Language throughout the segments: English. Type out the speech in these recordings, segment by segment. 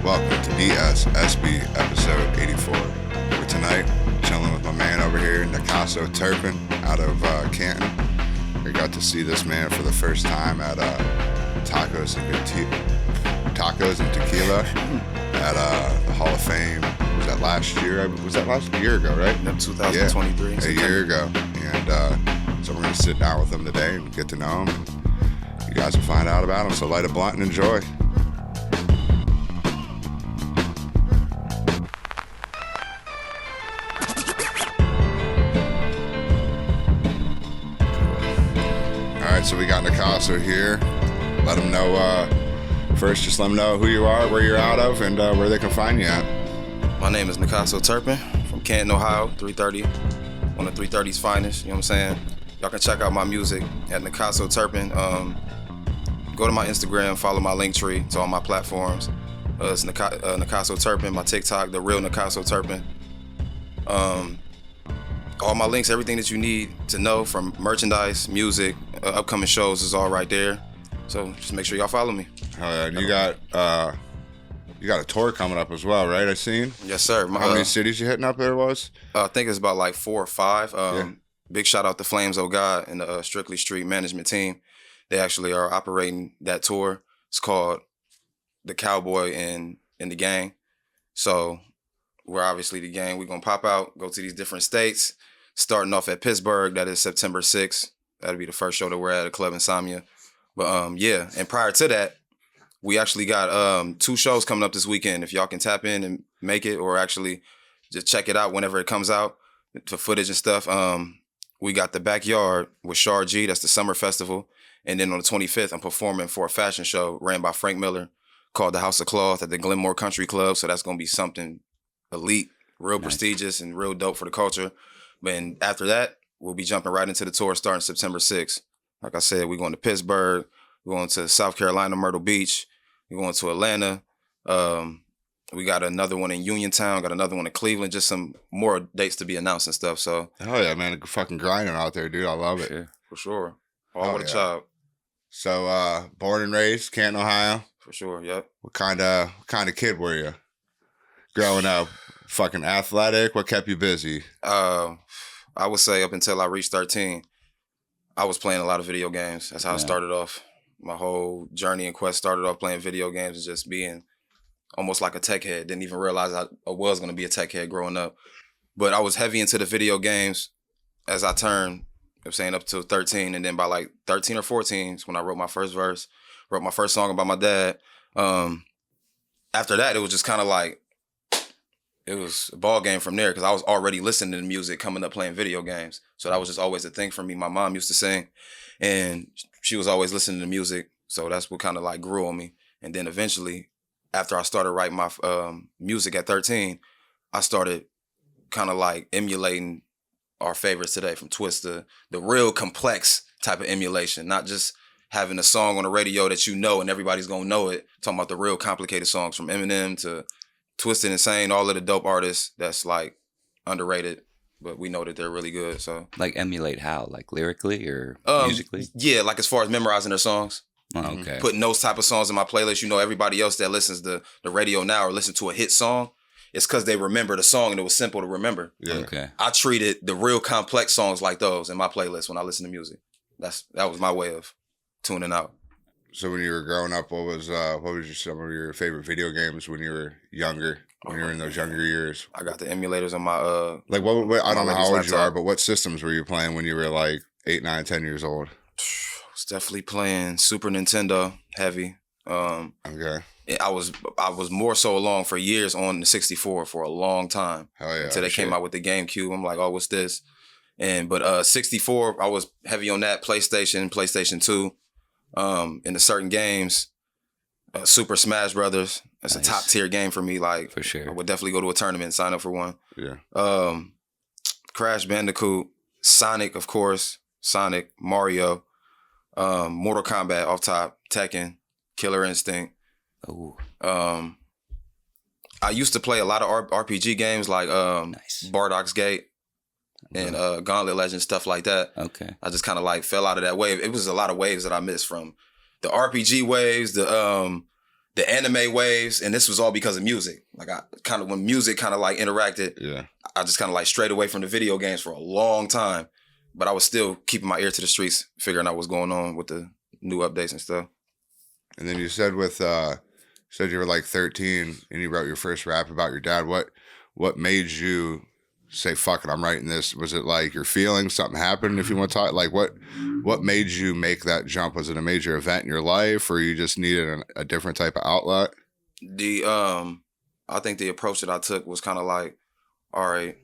Welcome to BSSB episode 84. We're tonight chilling with my man over here, Nicasso Turpin, out of Canton. We got to see this man for the first time at Tacos and Tequila at the Hall of Fame. Was that last year? Was that last year ago, right? Yep, 2023. Yeah, a year ago. And so we're going to sit down with him today and get to know him. You guys will find out about him, so light a blunt and enjoy. So we got Nicasso here. Let them know, first just let them know who you are, where you're out of, and where they can find you at. My name is Nicasso Turpin from Canton, Ohio, 330, one of 330's finest, you know what I'm saying? Y'all can check out my music at Nicasso Turpin. Go to my Instagram, follow my link tree to all my platforms. It's Nicasso Turpin, my TikTok, The Real Nicasso Turpin. All my links, everything that you need to know from merchandise, music, upcoming shows is all right there. So just make sure y'all follow me. Oh yeah, and you got a tour coming up as well, right? I seen. Yes, sir. How many cities you hitting up there was? I think it's about like 4 or 5. Big shout out to Flames Oh God and the Strictly Street management team. They actually are operating that tour. It's called The Cowboy and the Gang. So we're obviously the gang. We're gonna pop out, go to these different states. Starting off at Pittsburgh, that is September 6th. That'll be the first show that we're at Club Insomnia. But yeah, and prior to that, we actually got 2 shows coming up this weekend. If y'all can tap in and make it, or actually just check it out whenever it comes out for footage and stuff. We got the Backyard with Shar G, that's the summer festival. And then on the 25th, I'm performing for a fashion show ran by Frank Miller called The House of Cloth at the Glenmore Country Club. So that's gonna be something elite, real prestigious, and real dope for the culture. And after that, we'll be jumping right into the tour starting September 6th. Like I said, we're going to Pittsburgh, we're going to South Carolina, Myrtle Beach, we're going to Atlanta. We got another one in Uniontown, got another one in Cleveland, just some more dates to be announced and stuff. So, hell yeah, man, fucking grinding out there, dude. I love it. Yeah, for sure. All with a child. So, born and raised, Canton, Ohio. For sure, yep. What kind of kid were you growing up? Fucking athletic? What kept you busy? I would say up until I reached 13, I was playing a lot of video games. That's how I started off. My whole journey and quest started off playing video games and just being almost like a tech head. Didn't even realize I was going to be a tech head growing up. But I was heavy into the video games as I turned, I'm saying up to 13. And then by like 13 or 14 is when I wrote my first verse, wrote my first song about my dad. After that, it was just kind of like, it was a ball game from there because I was already listening to music coming up playing video games. So that was just always a thing for me. My mom used to sing and she was always listening to music. So that's what kind of like grew on me. And then eventually, after I started writing my music at 13, I started kind of like emulating our favorites today from Twista, the real complex type of emulation, not just having a song on the radio that you know and everybody's going to know it. Talking about the real complicated songs from Eminem to Twisted Insane, all of the dope artists that's like underrated, but we know that they're really good. So like emulate how? Like lyrically or musically? Yeah, like as far as memorizing their songs. Oh, okay. Putting those type of songs in my playlist. You know, everybody else that listens to the radio now or listen to a hit song, it's because they remember the song and it was simple to remember. Yeah. Okay. I treated the real complex songs like those in my playlist when I listen to music. That was my way of tuning out. So when you were growing up, what was some of your favorite video games when you were younger? When you were in those younger years? I got the emulators on my like what I don't know how old laptop. you are, but what systems were you playing when you were like 8, 9, 10 years old? I was definitely playing Super Nintendo heavy. Okay. I was more so along for years on the 64 for a long time. Hell yeah. Until they came out with the GameCube. I'm like, oh, what's this? But 64, I was heavy on that. PlayStation 2. In the certain games, Super Smash Brothers. That's a top tier game for me. Like, for sure. I would definitely go to a tournament and sign up for one. Yeah. Crash Bandicoot, Sonic, of course. Sonic, Mario, Mortal Kombat off top, Tekken, Killer Instinct. Oh. I used to play a lot of RPG games like Bardoc's Gate and Gauntlet Legends, stuff like that. Okay. I just kind of like fell out of that wave. It was a lot of waves that I missed from the RPG waves, the the anime waves, and this was all because of music. Like I kind of, when music kind of like interacted, I just kind of like strayed away from the video games for a long time. But I was still keeping my ear to the streets, figuring out what's going on with the new updates and stuff. And then you said you were like 13 and you wrote your first rap about your dad. What made you say, fuck it, I'm writing this? Was it like your feelings, something happened, if you want to talk? Like what made you make that jump? Was it a major event in your life, or you just needed a different type of outlet? I think the approach that I took was kind of like, all right,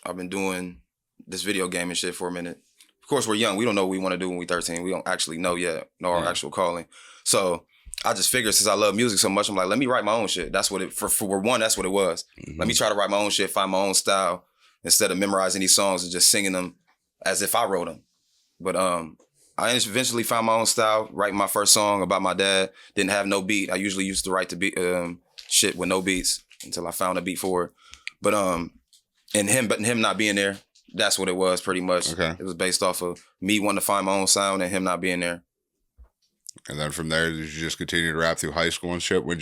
I've been doing this video game and shit for a minute. Of course, we're young. We don't know what we want to do when we're 13. We don't actually know yet, our actual calling. So I just figured, since I love music so much, I'm like, let me write my own shit. That's what for one, that's what it was. Mm-hmm. Let me try to write my own shit, find my own style, instead of memorizing these songs and just singing them as if I wrote them. But I eventually found my own style, writing my first song about my dad. Didn't have no beat. I usually used to write the beat, shit with no beats until I found a beat for it. But him not being there, that's what it was pretty much. Okay. It was based off of me wanting to find my own sound and him not being there. And then from there, did you just continue to rap through high school and shit? When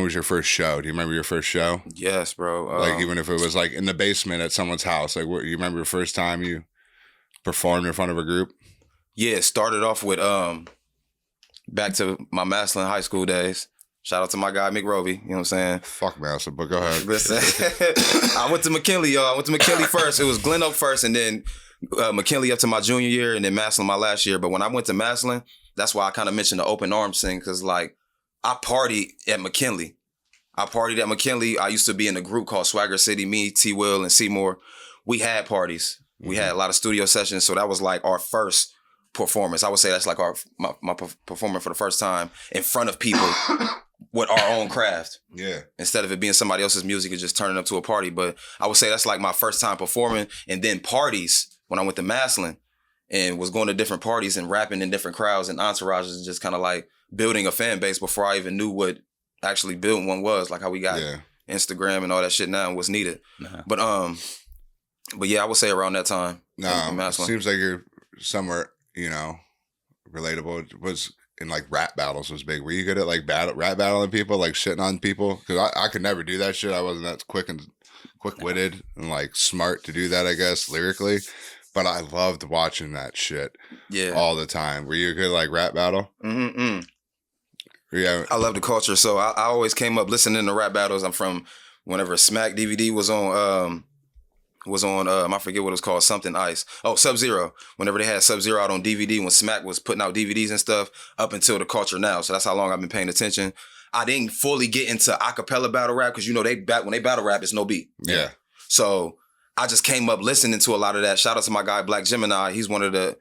was your first show? Do you remember your first show? Yes, bro. Like, even if it was like in the basement at someone's house, like, you remember the first time you performed in front of a group? Yeah, it started off with back to my Maslin high school days. Shout out to my guy Mick Roby, you know what I'm saying? Fuck Maslin, but go ahead. Listen, I went to McKinley, y'all. I went to McKinley first. It was Glen Oak first, and then McKinley up to my junior year, and then Maslin my last year. But when I went to Maslin, that's why I kind of mentioned the open arms thing, because like, I partied at McKinley. I used to be in a group called Swagger City, me, T. Will, and Seymour. We had parties. We had a lot of studio sessions, so that was like our first performance. I would say that's like my performance for the first time in front of people with our own craft. Yeah. Instead of it being somebody else's music and just turning up to a party. But I would say that's like my first time performing. And then parties, when I went to Maslin and was going to different parties and rapping in different crowds and entourages, and just kind of like building a fan base before I even knew what actually building one was, like how we got Instagram and all that shit now and what's needed. But yeah, I would say around that time. It seems like you're somewhere, relatable. It was in like rap battles was big. Were you good at like rap battling people, like shitting on people? Because I could never do that shit. I wasn't that quick-witted and like smart to do that, I guess, lyrically. But I loved watching that shit all the time. Were you good at like rap battle? Mm-hmm. Yeah. I love the culture. So I always came up listening to rap battles. I'm from whenever Smack DVD was on, I forget what it was called, something Ice. Oh, Sub-Zero. Whenever they had Sub-Zero out on DVD, when Smack was putting out DVDs and stuff, up until the culture now. So that's how long I've been paying attention. I didn't fully get into acapella battle rap because, when they battle rap, it's no beat. Yeah. So I just came up listening to a lot of that. Shout out to my guy, Black Gemini. He's one of the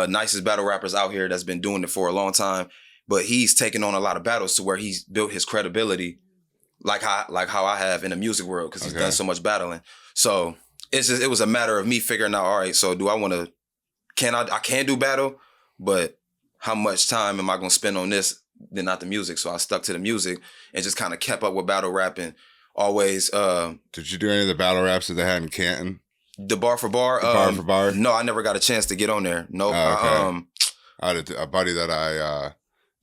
nicest battle rappers out here that's been doing it for a long time. But he's taken on a lot of battles to where he's built his credibility like how I have in the music world, because he's done so much battling. So it was a matter of me figuring out, all right, so do I want to, I can do battle, but how much time am I going to spend on this than not the music? So I stuck to the music and just kind of kept up with battle rapping. Always. Did you do any of the battle raps that they had in Canton? The bar for bar? Bar for bar? No, I never got a chance to get on there. Nope. I had a buddy that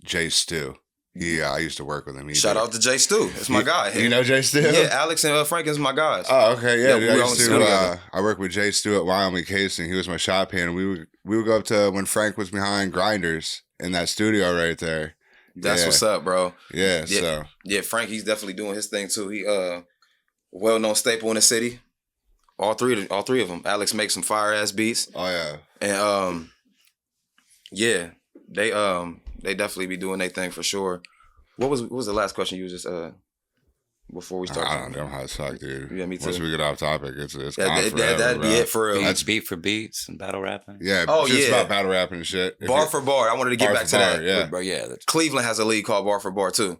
Jay Stu. I used to work with him. Shout out to Jay Stu. That's my guy. You know Jay Stu? Yeah, Alex and Franken's my guys. Oh, okay. Yeah. I worked with Jay Stu at Wyoming Casing. He was my shop hand. We would go up to when Frank was behind Grinders in that studio right there. That's what's up, bro. Yeah, Frank, he's definitely doing his thing too. He well-known staple in the city. All three of them. Alex makes some fire-ass beats. Oh, yeah. And they definitely be doing their thing for sure. What was the last question you was just before we start? I don't know how to talk, dude. Yeah, me too. Once we get off topic, it's that'd be it for real. Beat for beats and battle rapping. Yeah, about battle rapping and shit. Bar for bar. I wanted to get back to that. Yeah, Cleveland has a league called Bar for Bar too.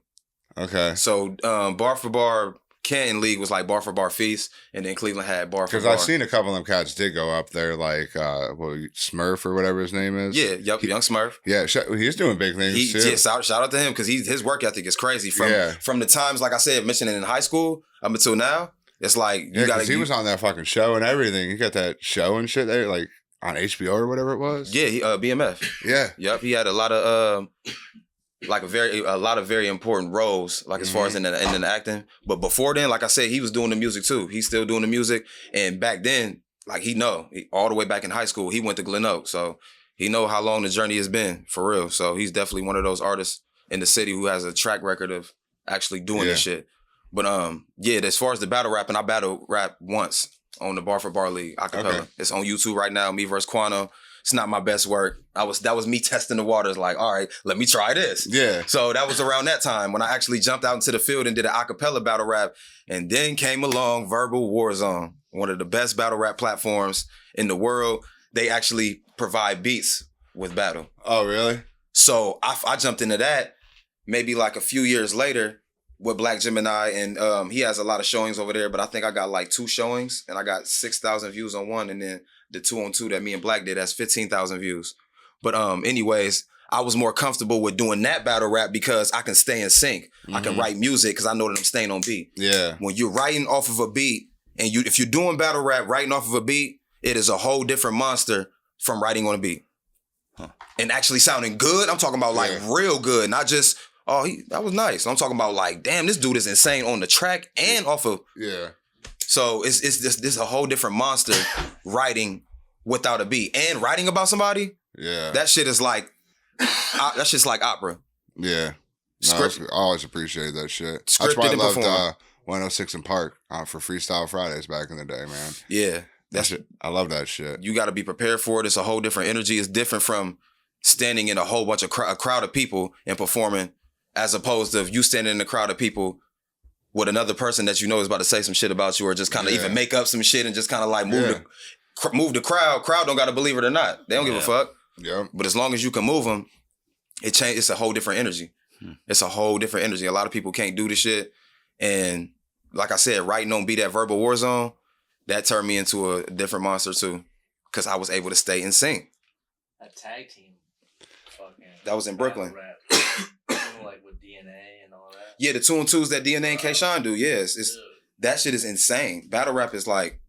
Okay. So Bar for Bar, Canton League was like Bar for Bar Feast, and then Cleveland had Bar for Bar. Because I've seen a couple of them cats did go up there, like Smurf or whatever his name is. Yeah, Young Smurf. Yeah, he's doing big things too. Yeah, shout out to him because his work ethic is crazy. From the times, like I said, mentioning in high school up until now, it's like he was on that fucking show and everything. He got that show and shit there, like on HBO or whatever it was. Yeah, BMF. Yeah. Yep, he had a lot of like a lot of very important roles, like as far as in the acting. But before then, like I said, he was doing the music too. He's still doing the music. And back then, like all the way back in high school, he went to Glen Oak. So he know how long the journey has been, for real. So he's definitely one of those artists in the city who has a track record of actually doing this shit. But as far as the battle rapping, I battle rap once on the Bar for Bar League acapella. Okay. It's on YouTube right now, me versus Quano. It's not my best work. That was me testing the waters, like, all right, let me try this. Yeah. So that was around that time when I actually jumped out into the field and did an acapella battle rap. And then came along Verbal Warzone, one of the best battle rap platforms in the world. They actually provide beats with battle. Oh, really? So I jumped into that maybe like a few years later with Black Gemini, and he has a lot of showings over there, but I think I got like 2 showings, and I got 6,000 views on one, and then the 2-on-2 that me and Black did, that's 15,000 views. But anyways, I was more comfortable with doing that battle rap because I can stay in sync. I can write music because I know that I'm staying on beat. Yeah. When you're writing off of a beat, and if you're doing battle rap, writing off of a beat, it is a whole different monster from writing on a beat. And actually sounding good. I'm talking about like real good, not just, that was nice. I'm talking about like, damn, this dude is insane on the track and off of. Yeah. So it's this a whole different monster writing without a beat and writing about somebody. Yeah. That shit is like, that shit's like opera. Yeah. No, I always appreciate that shit. That's why I loved 106 in Park for Freestyle Fridays back in the day, man. Yeah. I love that shit. You got to be prepared for it. It's a whole different energy. It's different from standing in a whole bunch of a crowd of people and performing, as opposed to you standing in a crowd of people with another person that you know is about to say some shit about you, or just kind of even make up some shit and just kind of like move the crowd. Crowd don't got to believe it or not. They don't give a fuck. Yeah. But as long as you can move them, it's a whole different energy. It's a whole different energy. A lot of people can't do this shit. And like I said, writing on Be That Verbal Warzone, that turned me into a different monster too, because I was able to stay in sync. That tag team. That was in Brooklyn. Like with DNA and all that. Yeah, the 2-on-2s that DNA and K-Shine do. Yes, that shit is insane. Battle rap is like,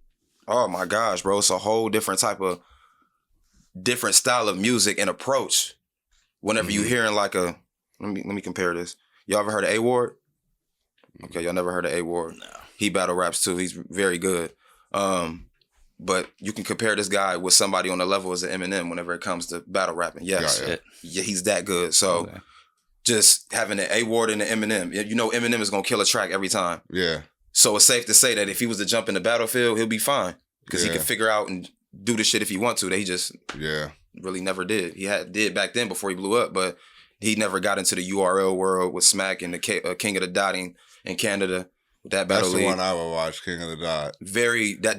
oh my gosh, bro. It's a whole different different style of music and approach. Whenever you hearing like let me compare this. Y'all ever heard of A-Ward? Okay, y'all never heard of A-Ward? No. He battle raps too. He's very good. But you can compare this guy with somebody on the level as an Eminem whenever it comes to battle rapping. Yes. Yeah, he's that good. So just having an A-Ward and an Eminem, you know Eminem is going to kill a track every time. Yeah. So it's safe to say that if he was to jump in the battlefield, he'll be fine. Because he can figure out and do the shit if he want to. That he just really never did. He did back then before he blew up, but he never got into the URL world with Smack and the King of the Dotting in Canada. That battle That's the league. one I would watch, King of the Dot.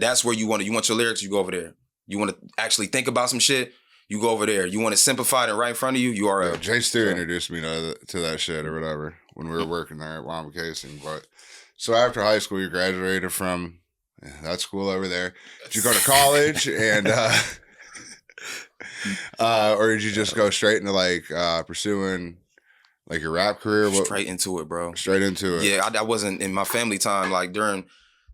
That's where you want your lyrics, you go over there. You want to actually think about some shit, you go over there. You want it simplified and right in front of you, URL. Yeah, Jay Steer introduced me to that shit or whatever when we were working there at Wamba Casing. But so after high school, you graduated from that school over there. Did you go to college and or did you just go straight into like pursuing like your rap career? Straight into it, bro. Straight into it. Yeah, I wasn't in my family time. Like during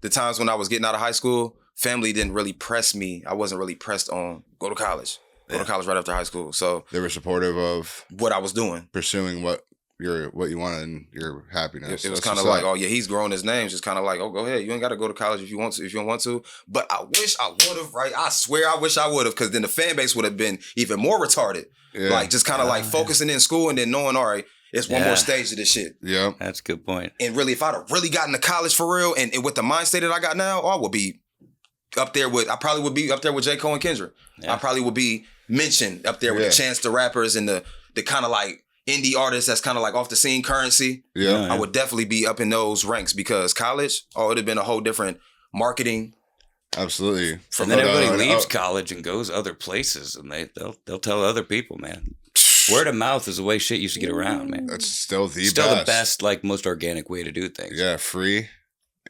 the times when I was getting out of high school, family didn't really press me. I wasn't really pressed on go to college. Go to college right after high school. So they were supportive of what I was doing, pursuing what you wanted and your happiness. It was kind of like, oh yeah, he's growing his name. Just kind of like, oh, go ahead. You ain't got to go to college if you want to. If you don't want to, but I wish I would have. Right? I swear, I wish I would have, because then the fan base would have been even more retarded. Yeah. Like just kind of like focusing in school and then knowing, all right, it's one more stage of this shit. Yeah, that's a good point. And really, if I'd have really gotten to college for real, and with the mind state that I got now, I would be up there with. I probably would be up there with J. Cole and Kendrick. Yeah. I probably would be mentioned up there with the Chance the Rappers and the kind of like indie artists that's kind of like off the scene currency. Yeah. I would definitely be up in those ranks, because college, it'd have been a whole different marketing. Absolutely. And then everybody leaves college and goes other places, and they'll tell other people, man. Word of mouth is the way shit used to get around, man. That's still the best, like most organic way to do things. Yeah, free.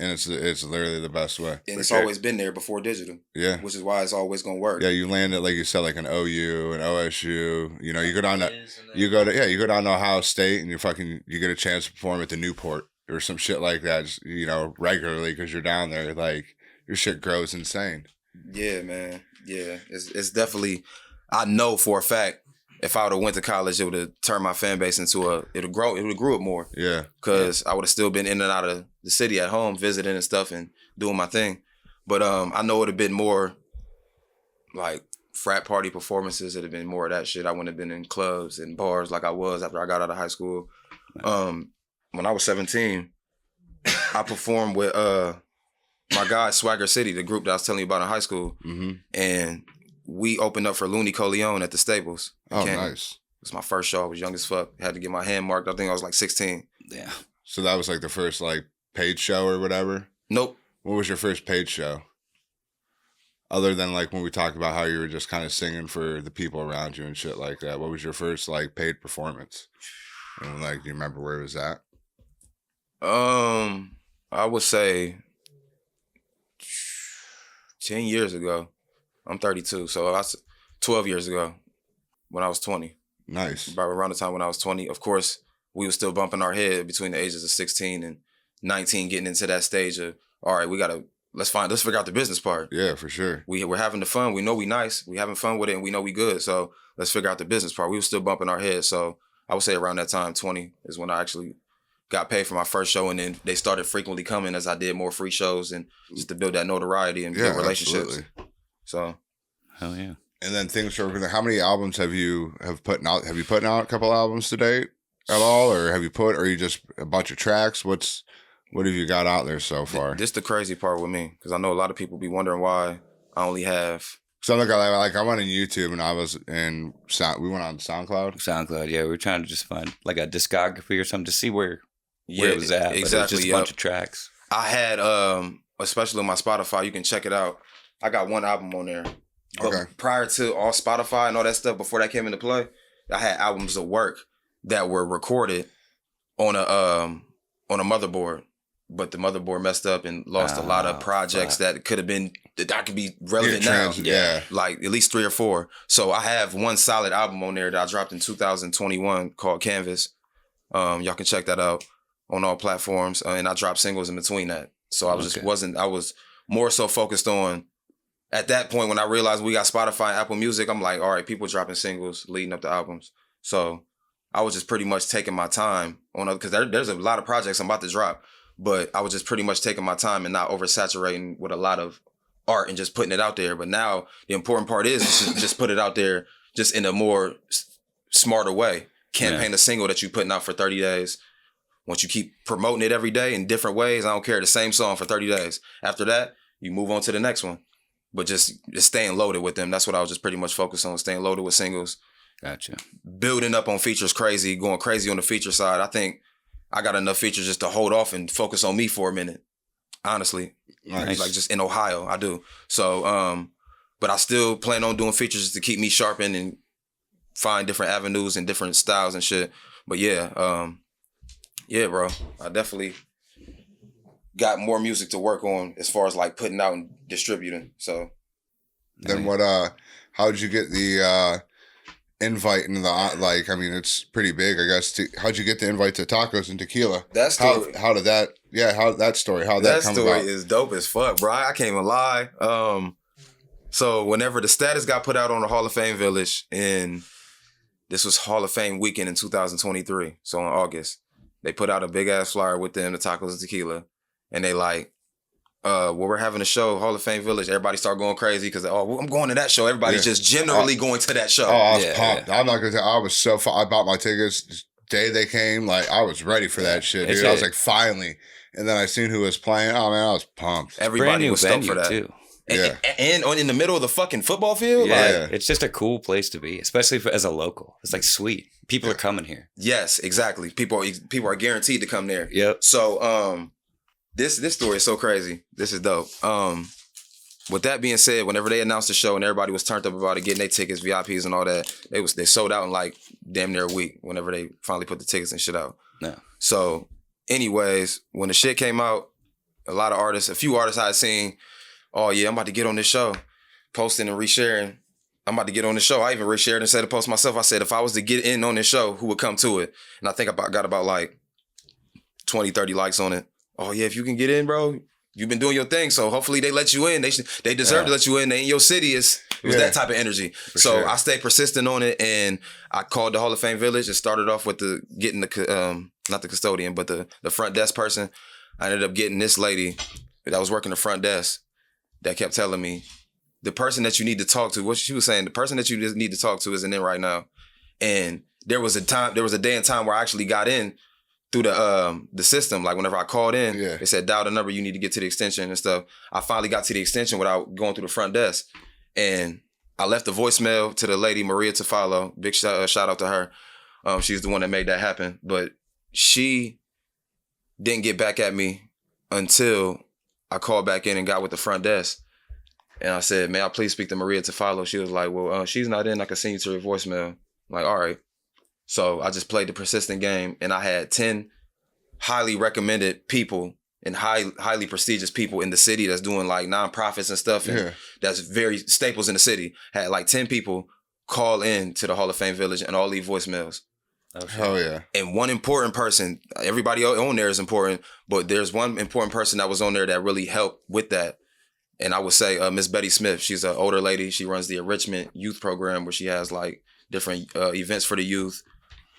And it's literally the best way. And it's always been there before digital. Yeah. Which is why it's always gonna work. Yeah, you land it like you said, like an OU, an OSU. You know, you go down to Ohio State and you get a chance to perform at the Newport or some shit like that, just, you know, regularly because you're down there. Like your shit grows insane. Yeah, man. Yeah. It's definitely, I know for a fact if I would have went to college, it would have turned my fan base into it would have grew it more. Yeah. Because I would have still been in and out of the city at home, visiting and stuff and doing my thing. But I know it would have been more like frat party performances. It'd have been more of that shit. I wouldn't have been in clubs and bars like I was after I got out of high school. When I was 17, I performed with my guy Swagger City, the group that I was telling you about in high school. Mm-hmm. And we opened up for Looney Coleon at the Staples. Oh, Canton. nice. It was my first show. I was young as fuck. Had to get my hand marked. I think I was like 16. Yeah. So that was like the first like paid show or whatever? Nope. What was your first paid show? Other than like when we talked about how you were just kind of singing for the people around you and shit like that. What was your first like paid performance? And like, do you remember where it was at? I would say 10 years ago. I'm 32, so that's 12 years ago when I was 20. Nice. About around the time when I was 20. Of course, we were still bumping our head between the ages of 16 and 19, getting into that stage of, all right, let's figure out the business part. Yeah, for sure. We're having the fun. We know we nice. We having fun with it and we know we good. So let's figure out the business part. We were still bumping our head. So I would say around that time, 20 is when I actually got paid for my first show, and then they started frequently coming as I did more free shows and just to build that notoriety and build relationships. Absolutely. So, Hell yeah. And then things are. How many albums have you put out? Have you put out a couple albums to date at all, or are you just a bunch of tracks? What have you got out there so far? This the crazy part with me, because I know a lot of people be wondering why I only have. So like I went on YouTube and I was in we went on SoundCloud. SoundCloud, yeah. We were trying to just find like a discography or something to see where it was at. Exactly. But it was just a bunch of tracks. I had, especially on my Spotify, you can check it out. I got one album on there. But Okay. prior to all Spotify and all that stuff, before that came into play, I had albums of work that were recorded on a motherboard. But the motherboard messed up and lost a lot of projects that I could be relevant now. Yeah. Like at least 3 or 4. So I have one solid album on there that I dropped in 2021 called Canvas. Y'all can check that out on all platforms. And I dropped singles in between that. So I was more so focused on, at that point when I realized we got Spotify and Apple Music, I'm like, all right, people dropping singles leading up to albums. So I was just pretty much taking my time on, because there's a lot of projects I'm about to drop. But I was just pretty much taking my time and not oversaturating with a lot of art and just putting it out there. But now the important part is to just put it out there just in a more smarter way. Campaign a single that you're putting out for 30 days. Once you keep promoting it every day in different ways, I don't care, the same song for 30 days. After that, you move on to the next one. But just staying loaded with them. That's what I was just pretty much focused on, staying loaded with singles. Gotcha. Building up on features crazy, going crazy on the feature side. I think I got enough features just to hold off and focus on me for a minute. Honestly. Nice. Like just in Ohio, I do. So, but I still plan on doing features just to keep me sharpened and find different avenues and different styles and shit. But yeah, bro, I definitely got more music to work on as far as like putting out and distributing. So then how did you get the invite into the, it's pretty big, I guess. How'd you get the invite to Tacos and Tequila? That story. How'd that come about? That story is dope as fuck, bro. I can't even lie. So whenever the status got put out on the Hall of Fame Village, and this was Hall of Fame weekend in 2023, so in August, they put out a big ass flyer with them, the Tacos and Tequila, and they like, we're having a show, Hall of Fame Village. Everybody start going crazy because, I'm going to that show. Everybody's just generally going to that show. Oh, I was pumped. I'm not gonna tell you, I was so I bought my tickets the day they came. Like, I was ready for that shit, dude. I was like, finally. And then I seen who was playing. Oh man, I was pumped. Everybody was stoked for that too. Yeah. And in the middle of the fucking football field? Yeah, it's just a cool place to be, especially as a local. It's like sweet. People are coming here. Yes, exactly. People are guaranteed to come there. Yep. So, this story is so crazy. This is dope. With that being said, whenever they announced the show and everybody was turned up about it, getting their tickets, VIPs and all that, they sold out in like damn near a week whenever they finally put the tickets and shit out. Yeah. So, anyways, when the shit came out, a few artists I had seen, oh yeah, I'm about to get on this show, posting and resharing. I'm about to get on the show. I even reshared and said to post myself. I said, if I was to get in on this show, who would come to it? And I think I got about like 20, 30 likes on it. Oh yeah, if you can get in, bro, you've been doing your thing, so hopefully they let you in. They deserve to let you in. They in your city. It was that type of energy. So I stayed persistent on it, and I called the Hall of Fame Village and started off with getting the not the custodian, but the front desk person. I ended up getting this lady that was working the front desk that kept telling me, the person that you need to talk to, what she was saying, the person that you just need to talk to isn't in right now. And there was a day and time where I actually got in through the system. Like whenever I called in, they said, dial the number, you need to get to the extension and stuff. I finally got to the extension without going through the front desk. And I left a voicemail to the lady, Maria Tafalo. Big shout out to her. She's the one that made that happen. But she didn't get back at me until I called back in and got with the front desk. And I said, may I please speak to Maria Tafalo? She was like, well, she's not in. I can send you to her voicemail. I'm like, all right. So I just played the persistent game, and I had 10 highly recommended people and highly prestigious people in the city that's doing like nonprofits and stuff. And that's very staples in the city. Had like 10 people call in to the Hall of Fame Village and all leave voicemails. Oh, hell yeah. And one important person, everybody on there is important, but there's one important person that was on there that really helped with that. And I would say Miss Betty Smith. She's an older lady. She runs the Enrichment Youth Program, where she has like different events for the youth,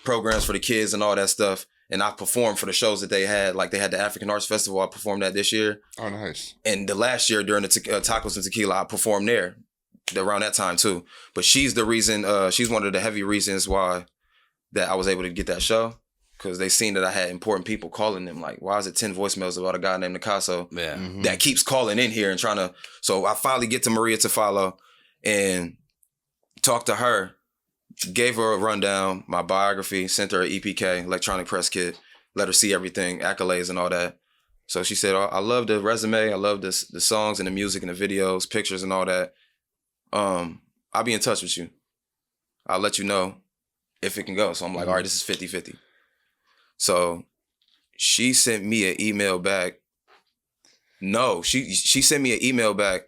programs for the kids and all that stuff. And I performed for the shows that they had. Like they had the African Arts Festival. I performed that this year. Oh, nice. And the last year during the Tacos and Tequila, I performed there around that time too. But she's the reason, she's one of the heavy reasons why that I was able to get that show, because they seen that I had important people calling them. Like, why is it 10 voicemails about a guy named Nicasso that keeps calling in here and trying to... So I finally get to Maria Tafalo and talk to her, gave her a rundown, my biography, sent her an EPK, electronic press kit, let her see everything, accolades and all that. So she said, I love the resume, I love the songs and the music and the videos, pictures and all that. I'll be in touch with you. I'll let you know if it can go. So I'm like, all right, this is 50-50. So she sent me an email back. No, she sent me an email back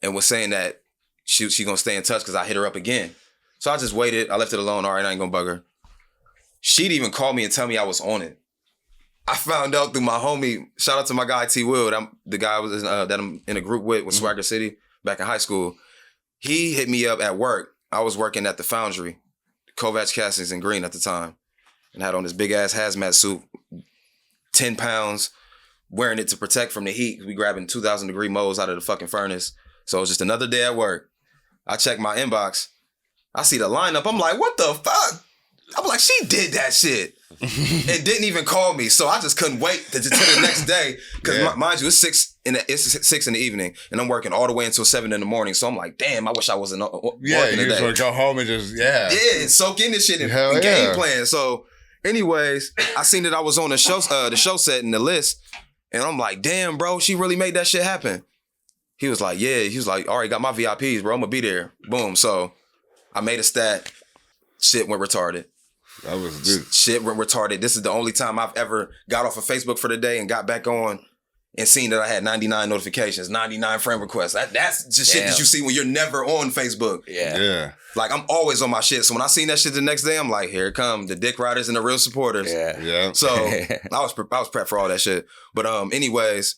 and was saying that she gonna stay in touch because I hit her up again. So I just waited. I left it alone. All right, I ain't gonna bug her. She'd even call me and tell me I was on it. I found out through my homie. Shout out to my guy T. Will. The guy was that I'm in a group with Swagger City back in high school. He hit me up at work. I was working at the Foundry, Kovacs Castings in Green at the time, and had on this big ass hazmat suit, 10 pounds, wearing it to protect from the heat. We grabbing 2,000 degree moles out of the fucking furnace. So it was just another day at work. I checked my inbox. I see the lineup. I'm like, what the fuck? I'm like, she did that shit and didn't even call me. So I just couldn't wait to the next day. Because mind you, it's 6 in the evening and I'm working all the way until 7 in the morning. So I'm like, damn, I wish I wasn't working today. You just want to go home and just, and soak in this shit and game plan. So anyways, I seen that I was on the show set in the list. And I'm like, damn, bro, she really made that shit happen. He was like, yeah. He was like, all right, got my VIPs, bro. I'm going to be there. Boom. So I made a stat. Shit went retarded. That was good. Shit went retarded. This is the only time I've ever got off of Facebook for the day and got back on and seen that I had 99 notifications, 99 friend requests. That's just shit that you see when you're never on Facebook. Yeah. Like, I'm always on my shit. So when I seen that shit the next day, I'm like, here it come, the dick riders and the real supporters. Yeah. So I was prepped for all that shit. But anyways,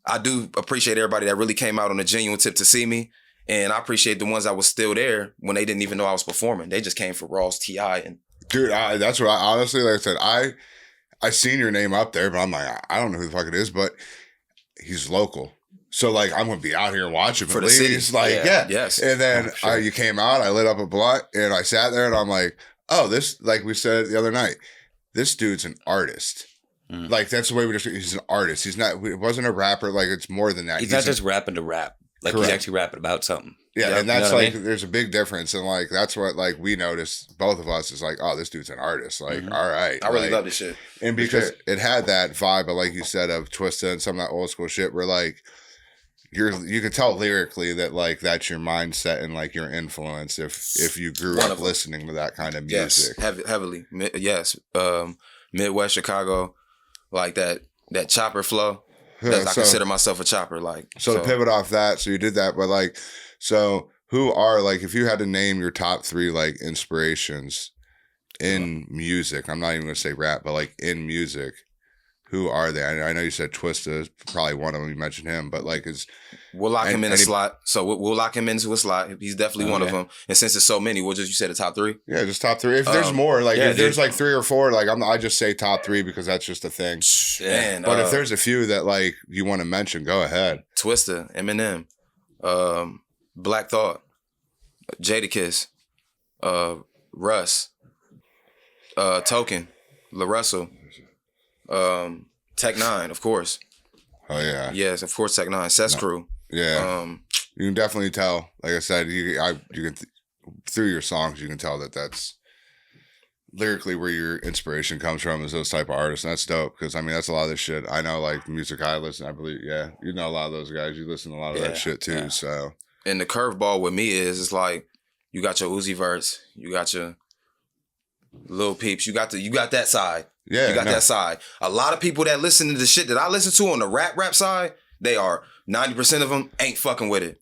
I do appreciate everybody that really came out on a genuine tip to see me. And I appreciate the ones that was still there when they didn't even know I was performing. They just came for Ross, T.I. and... Dude, that's what I honestly, like I said, I seen your name up there, but I'm like, I don't know who the fuck it is, but he's local. So, like, I'm going to be out here and watch him for at the least. City. Like, Yes. And then you came out, I lit up a blunt, and I sat there, and I'm like, oh, this, like we said the other night, this dude's an artist. Like, that's the way we just, he's an artist. He's not, it wasn't a rapper, like, it's more than that. He's not just rapping to rap. Like, he's actually rapping about something. Yeah, and that's you know like, I mean? There's a big difference. And like, that's what like we noticed, both of us, is like, oh, this dude's an artist. Like, all right. I really love this shit. And because it had that vibe, but like you said, of Twista and some of that old school shit where like, you can tell lyrically that like, that's your mindset and like your influence if you grew up listening to that kind of music. Yes, heavily. Yes. Midwest Chicago, like that chopper flow. I consider myself a chopper. Like, so to pivot off that, so you did that, but like, so who are like, if you had to name your top 3 like inspirations in music, I'm not even gonna say rap, but like in music, Who are they? I know you said Twista is probably one of them. You mentioned him, but like we'll lock him in a slot. So we'll lock him into a slot. He's definitely one of them. And since there's so many, you said the top 3. Yeah, just top 3. If there's more, like if there's like 3 or 4, like I just say top 3 because that's just a thing. Man, but if there's a few that like you want to mention, go ahead. Twista, Eminem, Black Thought, Jadakiss, Russ, Token, La Russell, Tech 9, of course. Oh yeah. Yes, of course, Tech 9, Cess Crew. Yeah. You can definitely tell. Like I said, you can through your songs, you can tell that that's lyrically where your inspiration comes from is those type of artists, and that's dope because I mean that's a lot of this shit. I know like music I listen, I believe, yeah, you know a lot of those guys. You listen to a lot of that shit too. Yeah. So, and the curveball with me is it's like you got your Uzi Verts, you got your Lil Peeps, you got that side. Yeah, you got that side. A lot of people that listen to the shit that I listen to on the rap side, they are 90% of them ain't fucking with it.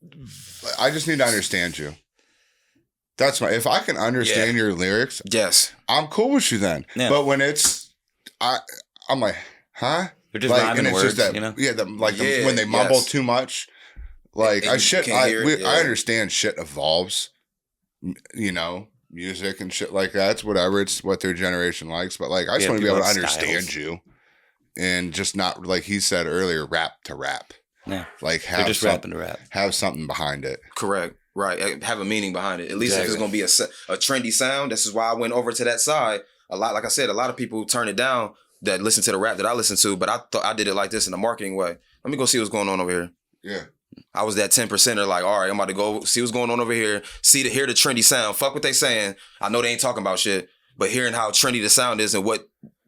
I just need to understand you. That's my. If I can understand your lyrics, yes, I'm cool with you then. Yeah. But when it's, I'm like, huh? They're just rhyming words, just that, you know? Yeah, when they mumble too much, like I understand shit evolves, you know, music and shit like that. It's whatever. It's what their generation likes. But like, I just want to be able to understand you, and just not like he said earlier, rap to rap. Yeah, like they're just rapping to rap. Have something behind it. Correct. Right, have a meaning behind it. At least if it's going to be a trendy sound. This is why I went over to that side. Like I said, a lot of people turn it down that listen to the rap that I listen to, but I thought I did it like this in a marketing way. Let me go see what's going on over here. Yeah. I was that 10%er, like, all right, I'm about to go see what's going on over here, hear the trendy sound. Fuck what they saying. I know they ain't talking about shit, but hearing how trendy the sound is and what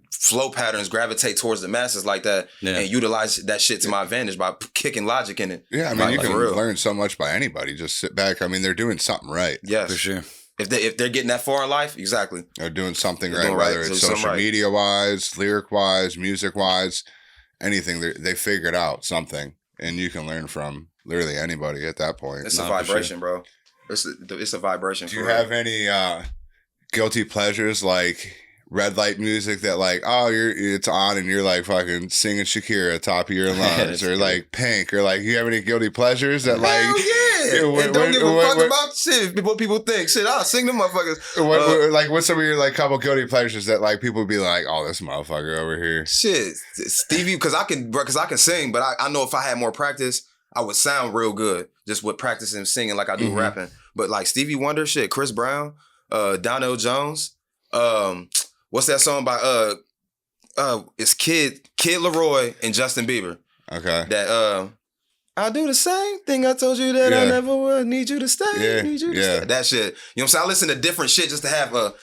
flow patterns gravitate towards the masses like that and utilize that shit to my advantage by kicking logic in it. Yeah, I mean, you can learn so much by anybody. Just sit back. I mean, they're doing something right. Yes. For sure. If they're getting that far in life, exactly. They're doing something right, whether it's social media wise, lyric wise, music wise, anything. They figured out something, and you can learn from literally anybody at that point. It's a vibration, bro. It's a vibration. Do you have any guilty pleasures like red light music that like, oh, it's on and you're like fucking singing Shakira at top of your lungs, or like Pink, or like, you have any guilty pleasures that like? Hell yeah! And don't give a fuck about shit. What people think. Shit, I'll sing them motherfuckers. Like, what's some of your like couple guilty pleasures that like people would be like, oh, this motherfucker over here? Shit, Stevie, because I can sing, but I know if I had more practice, I would sound real good just with practicing singing like I do rapping. But like Stevie Wonder, shit, Chris Brown, Donnell Jones, what's that song by it's Kid Laroi and Justin Bieber. Okay. That I'll do the same thing I told you that I never would. Need you to stay. Need you to stay. That shit. You know what I'm saying? I listen to different shit just to have a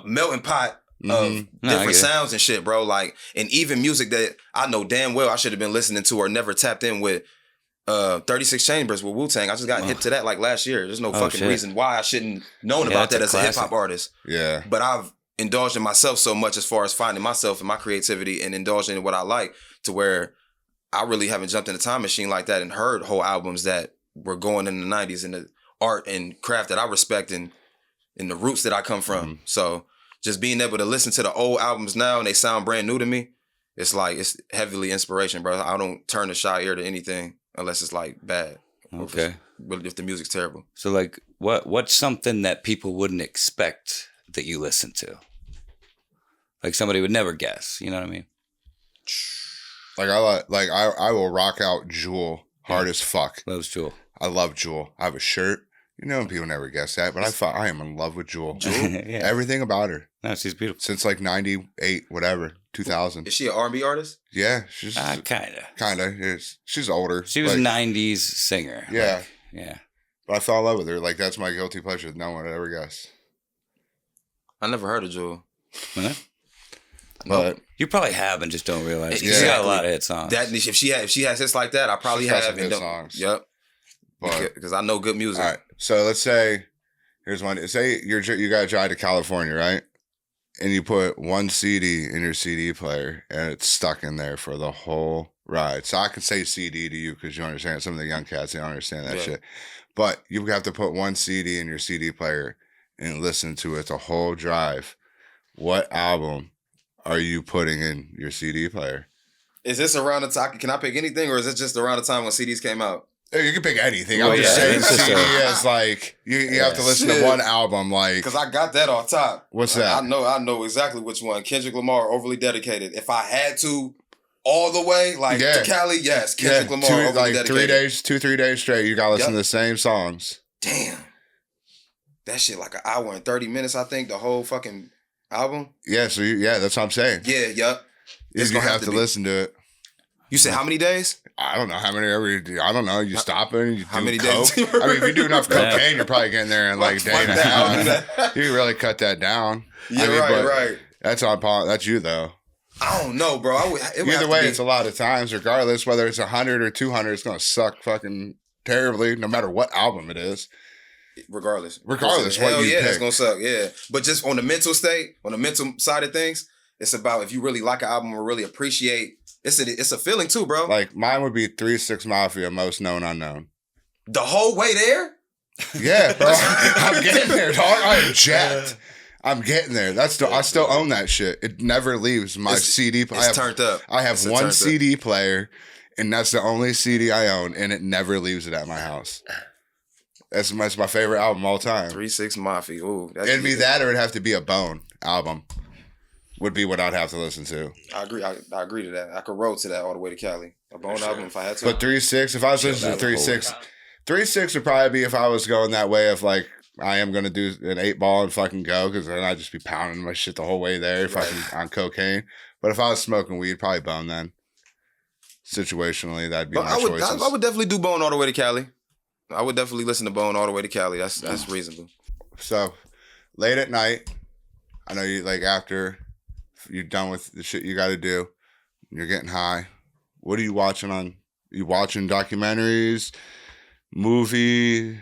melting pot of different sounds and shit, bro. Like, and even music that I know damn well I should have been listening to or never tapped in with. 36 Chambers with Wu-Tang. I just got hip to that like last year. There's no fucking reason why I shouldn't known about that as a hip hop artist. Yeah. But I've indulged in myself so much as far as finding myself and my creativity and indulging in what I like to where I really haven't jumped in a time machine like that and heard whole albums that were going in the 90s and the art and craft that I respect and the roots that I come from. So just being able to listen to the old albums now and they sound brand new to me, it's like, it's heavily inspiration, bro. I don't turn a shy ear to anything unless it's like bad. Okay. If the music's terrible. So like what's something that people wouldn't expect that you listen to? Like somebody would never guess, you know what I mean? Like I will rock out Jewel hard as fuck. Loves Jewel. I love Jewel. I have a shirt. You know, people never guess that, but I am in love with Jewel. Yeah. Everything about her. No, she's beautiful. Since like 98, whatever, 2000. Is she an R&B artist? Yeah, she's kinda. She's older. She was a 90s singer. Yeah. Like, yeah. But I fell in love with her. Like, that's my guilty pleasure. No one would ever guess. I never heard of Jewel. Huh? But you probably have and just don't realize. She's got a lot of hit songs. That if she has hits like that, I probably have hit songs. Yep. Because I know good music. All right. So let's say here's one. Say you got to drive to California, right? And you put one CD in your CD player, and it's stuck in there for the whole ride. So I can say CD to you because you understand. Some of the young cats, they don't understand that shit. But you have to put one CD in your CD player and listen to it the whole drive. What album are you putting in your CD player? Is this around the time? Can I pick anything, or is it just around the time when CDs came out? You can pick anything. Well, I'm just yeah, saying it's just CD is like you have to listen to Shit. one album. Like, Because I got that off top. What's that? I know exactly which one. Kendrick Lamar, Overly Dedicated. If I had to, all the way, like to Cali, yes, Kendrick Lamar, Overly Dedicated. 3 days straight, you gotta listen to the same songs. Damn. That shit like an hour and 30 minutes, I think, the whole fucking album. Yeah, so that's what I'm saying. Yeah, yup. You have to listen to it. You said how many days? I don't know how many I don't know. You stop it. You how do many coke. days? I mean, if you do enough cocaine, you're probably getting there in like a day and a half. You can really cut that down. Yeah, right. That's on. That's you though. I don't know, bro. Either way, it's a lot of times. Regardless, whether it's 100 or 200, it's gonna suck fucking terribly, no matter what album it is. Regardless, what hell you yeah, pick. it's gonna suck. Yeah, but just on the mental state, on the mental side of things, it's about if you really like an album or really appreciate. It's a feeling too, bro. Like mine would be 3 6 Mafia, Most Known Unknown. The whole way there. Yeah, bro. I'm getting there, dog. I am jacked. I'm getting there. I still own that shit. It never leaves my CD. It's turned up. I have one CD player, and that's the only CD I own, and it never leaves it at my house. That's my favorite album all time. 3 6 Mafia. Ooh, it'd be that, or it'd have to be a Bone album. Would be what I'd have to listen to. I agree. I agree to that. I could roll to that all the way to Cali. A Bone album if I had to. But 3 6, if I was listening to 3 6, 3 6 would probably be if I was going that way of like I am gonna do an 8-ball and fucking go, because then I'd just be pounding my shit the whole way there fucking on cocaine. But if I was smoking weed, probably Bone then. Situationally, that'd be my choices. I would definitely do Bone all the way to Cali. I would definitely listen to Bone all the way to Cali. That's reasonable. So late at night, I know you like after you're done with the shit you got to do, you're getting high. What are you watching on? You watching documentaries, movie,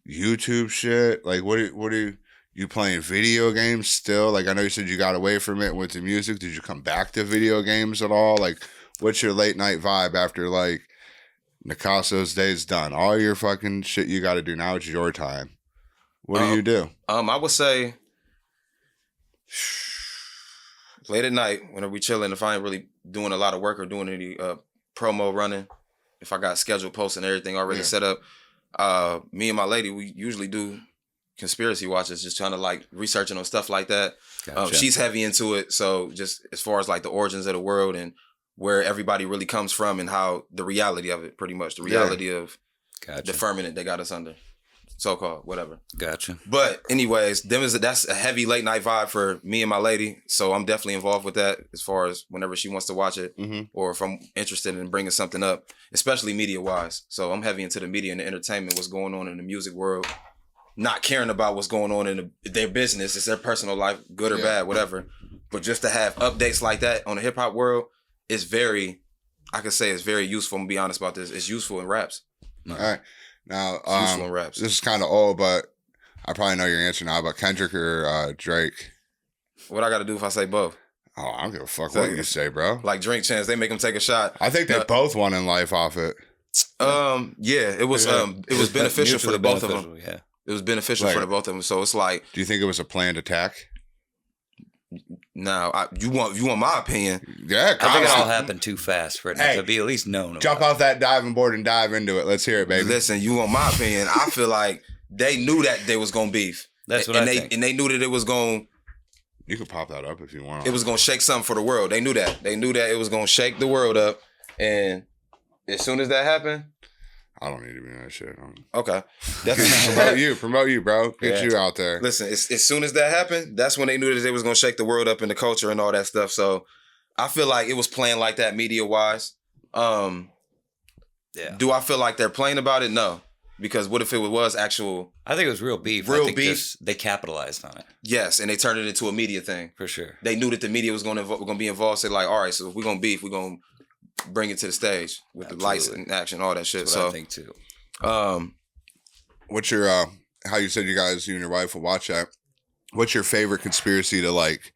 YouTube shit? Like what are you playing video games still? Like I know you said you got away from it with the music. Did you come back to video games at all? Like what's your late night vibe after like Nicasso's day's done? All your fucking shit you got to do now. It's your time. What do you do? I would say late at night, whenever we chilling, if I ain't really doing a lot of work or doing any promo running, if I got scheduled posts and everything already set up, me and my lady, we usually do conspiracy watches, just trying to like researching on stuff like that. Gotcha. She's heavy into it, so just as far as like the origins of the world and where everybody really comes from and how the reality of it, pretty much the reality of the firmament they got us under. So-called, whatever. Gotcha. But anyways, that's a heavy late night vibe for me and my lady. So I'm definitely involved with that as far as whenever she wants to watch it or if I'm interested in bringing something up, especially media-wise. So I'm heavy into the media and the entertainment, what's going on in the music world, not caring about what's going on in their business. It's their personal life, good or bad, whatever. But just to have updates like that on the hip-hop world is I could say it's very useful. I'm going to be honest about this. It's useful in raps. All right. Now, raps. This is kind of old, but I probably know your answer now. But Kendrick or Drake? What I got to do if I say both? Oh, I don't give a fuck what you say, bro. Like Drink Chance, they make him take a shot. I think they both won in life off it. Yeah, it was beneficial for the both of them. Yeah, it was beneficial for the both of them. So it's like, do you think it was a planned attack? Now, you want my opinion? Yeah, I think it all happened too fast for it to be at least known. Jump off that diving board and dive into it. Let's hear it, baby. Listen, you want my opinion? I feel like they knew that they was gonna beef. That's what I think. And they knew that it was gonna. You could pop that up if you want. It was gonna shake something for the world. They knew that. They knew that it was gonna shake the world up. And as soon as that happened, I don't need to be in that shit. Okay. Promote you, bro. Get you out there. Listen, as soon as that happened, that's when they knew that they was going to shake the world up in the culture and all that stuff. So I feel like it was playing like that media-wise. Do I feel like they're playing about it? No. Because what if it was actual... I think it was real beef. Real beef. They capitalized on it. Yes, and they turned it into a media thing. For sure. They knew that the media was going to be involved. Said like, all right, so if we're going to beef, we're going to bring it to the stage with the lights and action, all that shit. That's what I think too. What's your how you said you and your wife will watch that? What's your favorite conspiracy to like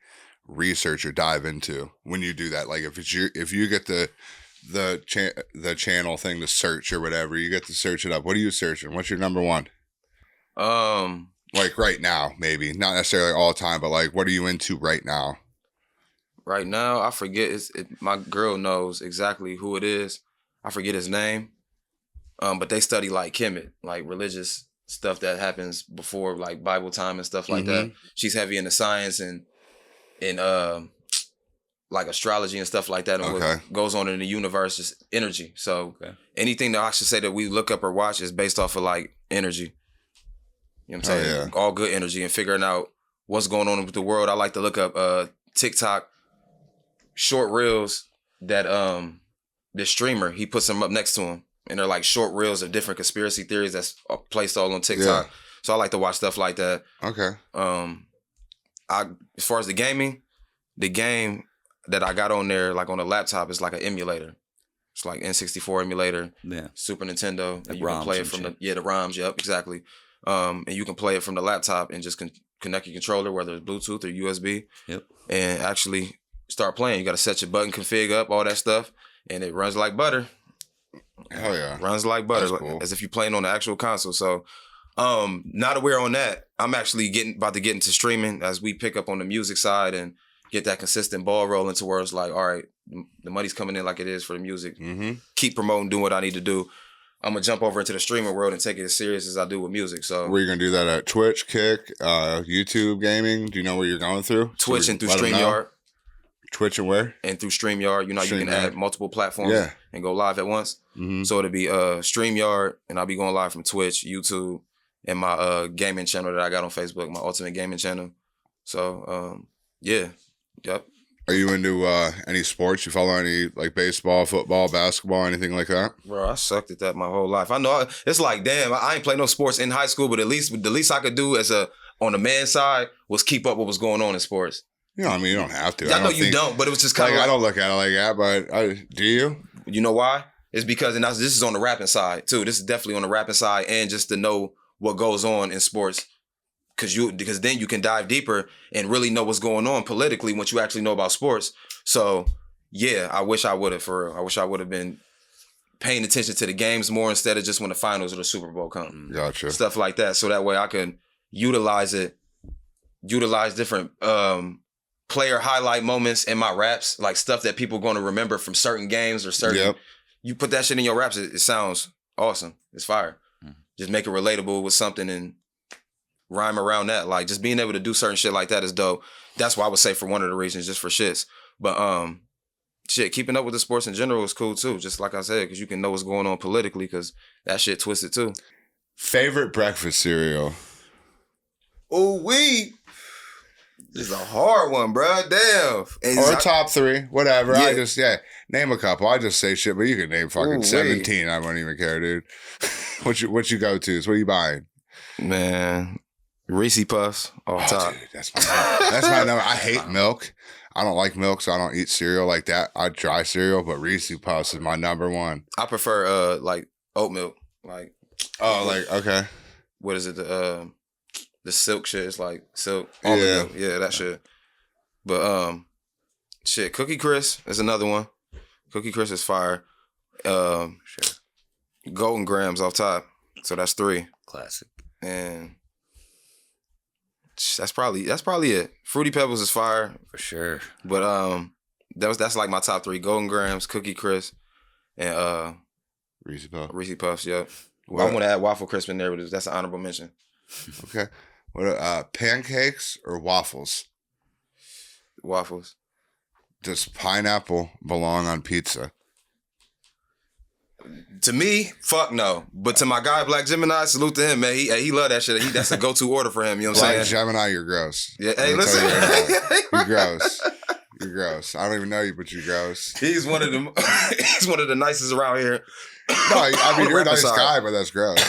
research or dive into when you do that? Like if you get the channel thing to search or whatever, you get to search it up. What are you searching? What's your number one? Like right now, maybe not necessarily all the time, but like what are you into right now? Right now, I forget. My girl knows exactly who it is. I forget his name. But they study like Kemet, like religious stuff that happens before like Bible time and stuff like that. She's heavy into science and like astrology and stuff like that, and what goes on in the universe is energy. So anything that I should say that we look up or watch is based off of like energy. You know what I'm saying? All good energy and figuring out what's going on with the world. I like to look up TikTok short reels that this streamer, he puts them up next to him. And they're like short reels of different conspiracy theories that's placed all on TikTok. Yeah. So I like to watch stuff like that. Okay. As far as the game that I got on there, like on a laptop, is like an emulator. It's like N64 emulator. Yeah. Super Nintendo. And you can play it from the ROMs. Yep, exactly. And you can play it from the laptop and just connect your controller, whether it's Bluetooth or USB. Yep. And actually start playing. You got to set your button config up, all that stuff, and it runs like butter. Hell yeah. Runs like butter, cool. As if you're playing on the actual console. So now that we're on that, I'm actually about to get into streaming as we pick up on the music side and get that consistent ball rolling to where it's like, all right, the money's coming in like it is for the music. Mm-hmm. Keep promoting, doing what I need to do. I'm going to jump over into the streaming world and take it as serious as I do with music. So, where you going to do that at? Twitch, Kick, YouTube gaming? Do you know where you're going through? Twitch and through StreamYard. Twitch and where? And through StreamYard. You know, you can add multiple platforms and go live at once. Mm-hmm. So it'll be StreamYard, and I'll be going live from Twitch, YouTube, and my gaming channel that I got on Facebook, my Ultimate Gaming channel. So, yeah. Yep. Are you into any sports? You follow any like baseball, football, basketball, anything like that? Bro, I sucked at that my whole life. I know it's like, damn, I ain't played no sports in high school, but the least I could do on the man's side was keep up what was going on in sports. You know, I mean, you don't have to. I know you don't, but it was just kind of like, I don't look at it like that, but do you? You know why? It's because, and this is on the rapping side too. This is definitely on the rapping side, and just to know what goes on in sports, because then you can dive deeper and really know what's going on politically once you actually know about sports. So yeah, I wish I would have, for real. I wish I would have been paying attention to the games more instead of just when the finals or the Super Bowl come. Gotcha. Stuff like that, so that way I can utilize different player highlight moments in my raps, like stuff that people are going to remember from certain games or certain. Yep. You put that shit in your raps, it sounds awesome. It's fire. Mm-hmm. Just make it relatable with something and rhyme around that. Like just being able to do certain shit like that is dope. That's why I would say for one of the reasons, just for shits. But shit, keeping up with the sports in general is cool too. Just like I said, because you can know what's going on politically, because that shit twisted too. Favorite breakfast cereal? Ooh wee. This is a hard one, bro. Damn. Or top three, whatever. Yeah. Name a couple. I just say shit, but you can name fucking 17. I wouldn't even care, dude. What you go to? So what are you buying? Man, Reese Puffs off top. Dude, that's my number. I hate milk. I don't like milk, so I don't eat cereal like that. I try cereal, but Reese Puffs is my number one. I prefer like oat milk. Like okay. What is it? The silk shit is like silk. Milk. Yeah, that shit. But shit, Cookie Crisp is another one. Cookie Crisp is fire. Golden Grams off top. So that's 3. Classic. And that's probably it. Fruity Pebbles is fire for sure. But that's like my top 3: Golden Grams, Cookie Crisp, and Reese Puffs. Reese Puffs. Yep. Well, I want to add Waffle Crisp in there, but that's an honorable mention. Okay. What pancakes or waffles? Waffles. Does pineapple belong on pizza? To me, fuck no. But to my guy, Black Gemini, salute to him, man. He love that shit. That's a go-to order for him. You know what I'm saying? Black Gemini, you're gross. Yeah. Hey, listen. You're gross. You're gross. I don't even know you, but you're gross. He's one of the nicest around here. No, I mean, you're a nice guy, but that's gross.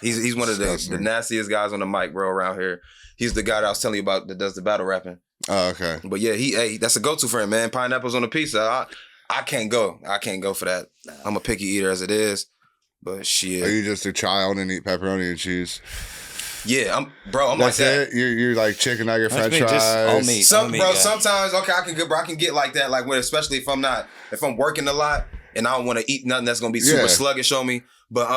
He's one of the nastiest guys on the mic, bro, around here. He's the guy that I was telling you about that does the battle rapping. Oh, okay. But yeah, that's a go-to for him, man. Pineapples on the pizza. I can't go. I can't go for that. I'm a picky eater as it is. But shit. Are you just a child and eat pepperoni and cheese? Yeah, I'm that's like it? that. You're like chicken nugget, French fries. Just all meat. Sometimes I can get like that. Like when, especially if I'm working a lot and I don't want to eat nothing that's gonna be super sluggish on me. But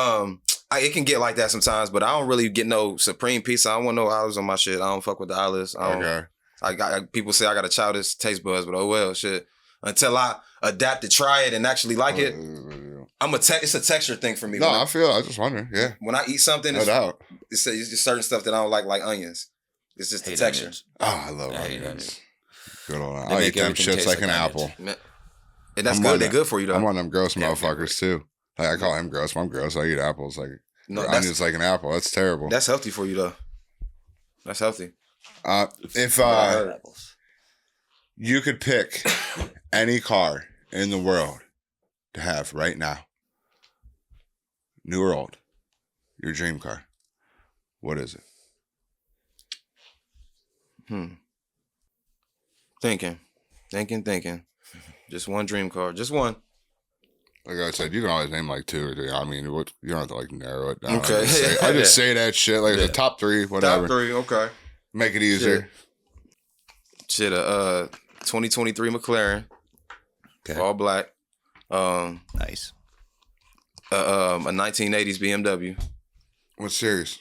it can get like that sometimes. But I don't really get no supreme pizza. I don't want no olives on my shit. I don't fuck with the olives. Okay. People say I got a childish taste buds, but oh well, shit. Until I adapt to try it and actually like it, it's a texture thing for me. No, I just wonder. Yeah. When I eat something, No doubt. It's just certain stuff that I don't like onions. It's just the texture. Onions. Oh, I love I hate onions. Good old They I make eat them everything shits taste like an like apple. onions. And that's I'm good. on They're that. good for you though. I'm one of them gross Yeah, motherfuckers too. Like I call him gross. I'm gross. I eat apples like No, onions like an apple. That's terrible. That's healthy for you though. That's healthy. If Apples. you could pick any car in the world to have right now, new or old, your dream car, what is it? Thinking. Just one dream car. Just one. Like I said, you can always name like 2 or 3. I mean, you don't have to like narrow it down. Okay. I just say that shit like the top 3, whatever. Top 3, okay. Make it easier. Shit, 2023 McLaren. Okay. All black. Nice. A 1980s BMW. What series?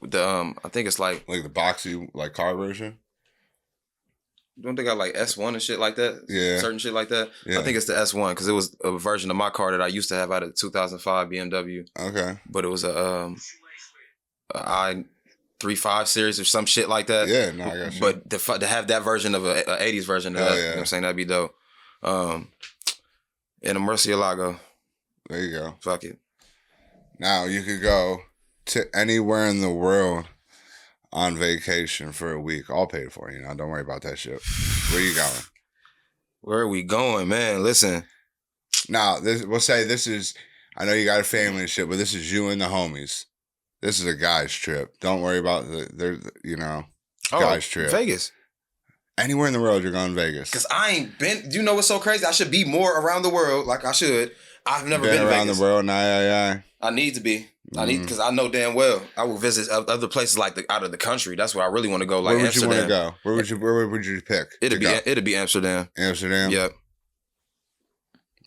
I think it's like, Like the boxy like car version? don't they got like S1 and shit like that? Yeah. Certain shit like that? Yeah. I think it's the S1 because it was a version of my car that I used to have out of the 2005 BMW. Okay. But it was a i35 series or some shit like that. Yeah, no, I got you. But to have that version of a 80s version of that, you know what I'm saying? That'd be dope. And a Murcielago. There you go. Fuck it. Now you could go to anywhere in the world on vacation for a week, all paid for. Don't worry about that shit. Where you going? Where are we going, man? Listen. Now, we'll say this is. I know you got a family and shit, but this is you and the homies. This is a guy's trip. Don't worry about guy's trip. Vegas. Anywhere in the world, you're going to Vegas. Because I ain't been. You know what's so crazy? I should be more around the world, like I should. I've never been to around Vegas. the world. Nah. I need to be. I need because I know damn well I will visit other places like out of the country. That's where I really want to go. Like where would Amsterdam. you want to go? Where would you pick? It'd be Amsterdam. Amsterdam. Yep.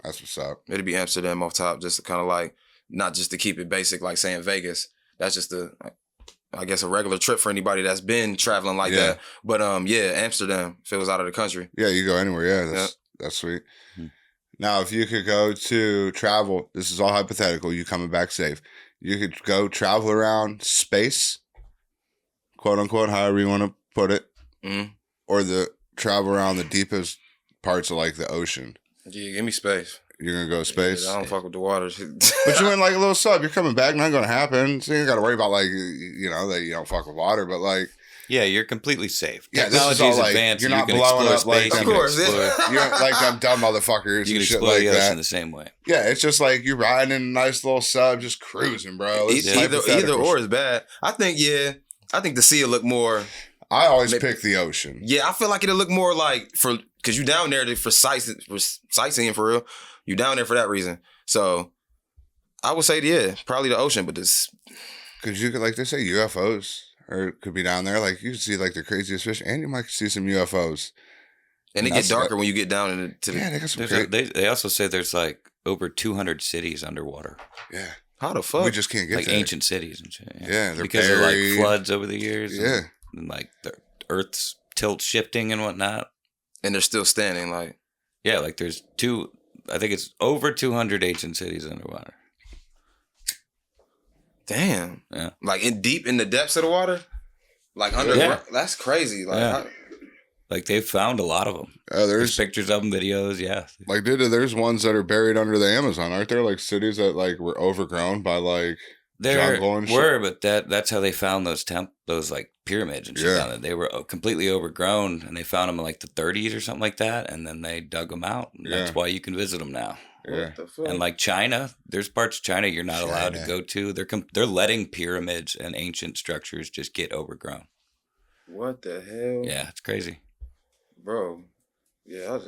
That's what's up. It'd be Amsterdam off top, just to kind of like not just to keep it basic, like saying Vegas. That's just I guess a regular trip for anybody that's been traveling like that. But Amsterdam if it was out of the country. Yeah, you go anywhere. Yeah, that's sweet. Now, if you could go to travel, this is all hypothetical. You coming back safe. You could go travel around space, quote unquote, however you want to put it, or the travel around the deepest parts of like the ocean. Yeah, give me space. You're gonna go space. Yeah, I don't fuck with the water. But you in like a little sub. You're coming back. Not gonna happen. So you ain't got to worry about like that you don't fuck with water. But like. Yeah, you're completely safe. Yeah, this is Technology all is like, advanced. you're You not can blowing explore up like space. them. Of course, You're not like them dumb motherfuckers You can and shit explore like the ocean that. the same way. Yeah, it's just like you're riding in a nice little sub, just cruising, bro. Either or is bad. I think the sea will look more. I always pick the ocean. Yeah, I feel like it'll look more like because you down there for sightseeing for real. You down there for that reason. So I would say probably the ocean, but this because you could like they say UFOs or it could be down there. Like you can see like the craziest fish, and you might see some UFOs. And it gets darker when you get down into the. Yeah, they got some great. They also say there's like over 200 cities underwater. Yeah. How the fuck? We just can't get like there. ancient cities and shit. Yeah, they're because buried. of like floods over the years. Yeah. And like the Earth's tilt shifting and whatnot. And they're still standing. Like yeah, like there's I think it's over 200 ancient cities underwater. Damn. Yeah. Like deep in the depths of the water. Like underground. Yeah. That's crazy. Like like they've found a lot of them. There's pictures of them, videos. Yeah. Like there's ones that are buried under the Amazon, aren't there? Like cities that like were overgrown by like jungle and shit. But that's how they found those like pyramids and shit down there. They were completely overgrown, and they found them in like the 30s or something like that, and then they dug them out. And that's why you can visit them now. Yeah. And like China, there's parts of China you're not allowed to go to. They're letting pyramids and ancient structures just get overgrown. What the hell? Yeah, it's crazy. Bro. Yeah,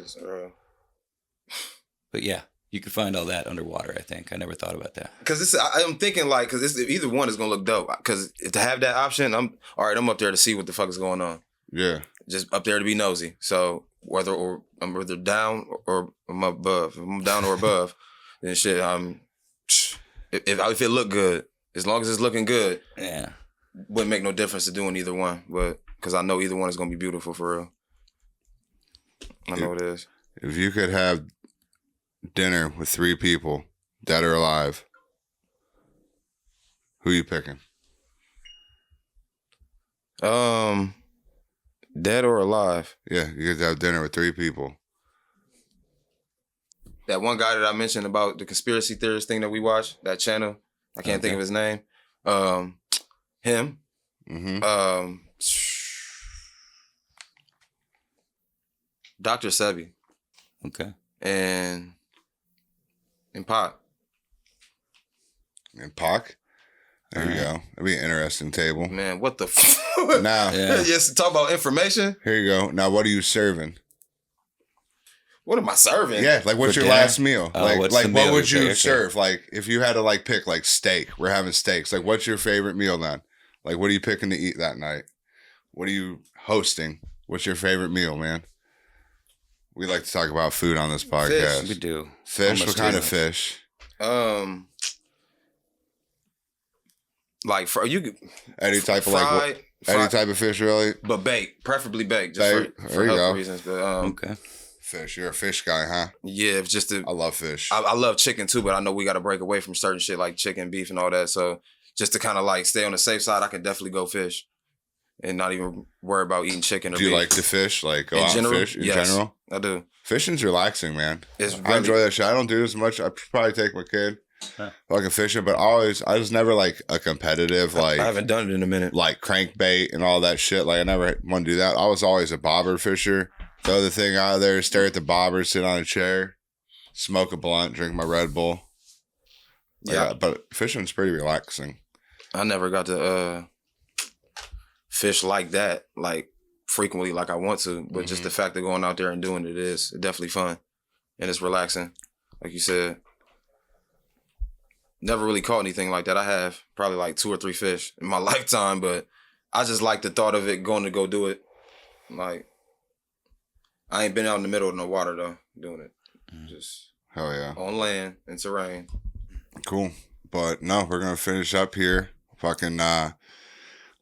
But yeah, you could find all that underwater, I think. I never thought about that. Because I'm thinking like, because either one is going to look dope. Because to have that option, I'm up there to see what the fuck is going on. Yeah. Just up there to be nosy. So whether I'm down or I'm above. If I'm down or above, then shit, if it look good, as long as it's looking good, yeah, wouldn't make no difference to doing either one. But because I know either one is gonna be beautiful for real. I know it is. If you could have dinner with 3 people, dead or alive, who you picking? Dead or alive? Yeah, you could have dinner with 3 people. That one guy that I mentioned about the conspiracy theorist thing that we watched, that channel, I can't think of his name. Him. Mm-hmm. Dr. Sebi. Okay. And Pac. And Pac? There you go. That'd be an interesting table. Man, what the Now, Yes, talk about information. here you go. Now, what are you serving? What am I serving? Yeah, like what's For your dinner? last meal? Oh, Like what's the what meal would you're you picking? serve? Like if you had to like pick like steak, we're having steaks. Like what's your favorite meal then? Like what are you picking to eat that night? What are you hosting? What's your favorite meal, man? We like to talk about food on this podcast. We do. Fish? Almost What kind too of much. fish? Like for you, Any type of fried, any type of fish, really? but baked, preferably baked, just Baked. for There you health go. reasons. But Okay. Fish. You're a fish guy, huh? yeah, it's just I love fish. I love chicken too, but I know we got to break away from certain shit like chicken, beef, and all that. So just to kind of like stay on the safe side, I can definitely go fish, and not even worry about eating chicken or Do you beef. like to fish? Like go In out general? and fish in Yes. general? I do. Fishing's relaxing, man. It's I really, enjoy that shit. I don't do as much. I probably take my kid Huh. fucking fishing, but I was never like a competitive I like haven't done it in a minute. crankbait and all that shit. Like I never want to do that. I was always a bobber fisher. Throw the thing out of there, stare at the bobber, sit on a chair, smoke a blunt, drink my Red Bull. Yeah, But fishing's pretty relaxing. I never got to fish like that, like frequently, like I want to. But just the fact of going out there and doing it is definitely fun, and it's relaxing, like you said. Never really caught anything like that. I have probably like 2 or 3 fish in my lifetime, but I just like the thought of it going to go do it. Like, I ain't been out in the middle of no water though, doing it. Just Hell yeah. on land and terrain. Cool. But no, we're going to finish up here. Fucking let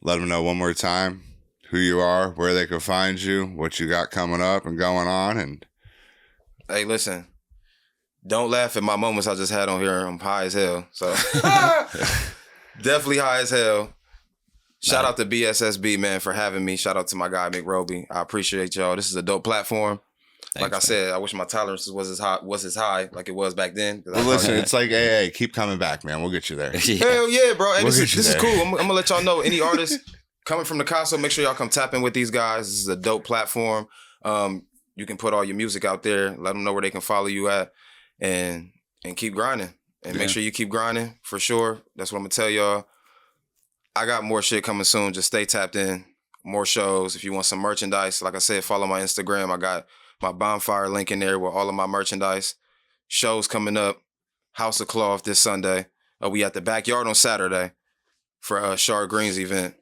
them know one more time who you are, where they can find you, what you got coming up and going on. And Hey, listen, don't laugh at my moments I just had on here. I'm high as hell. So definitely high as hell. Shout out to BSSB, man, for having me. Shout out to my guy, Mick Roby. I appreciate y'all. This is a dope platform. Like I said, I wish my tolerance was as high like it was back then. well, listen, it's like, hey, keep coming back, man. We'll get you there. Hell yeah, bro. Hey, We'll this get you is there. cool. I'm gonna let y'all know. Any artists coming from Nicasso, make sure y'all come tap in with these guys. This is a dope platform. You can put all your music out there. Let them know where they can follow you at, and keep grinding. And make sure you keep grinding for sure. That's what I'm gonna tell y'all. I got more shit coming soon. Just stay tapped in. More shows. If you want some merchandise, like I said, follow my Instagram. I got my bonfire link in there with all of my merchandise. Shows coming up. House of Cloth this Sunday. We at the backyard on Saturday for Shar Green's event.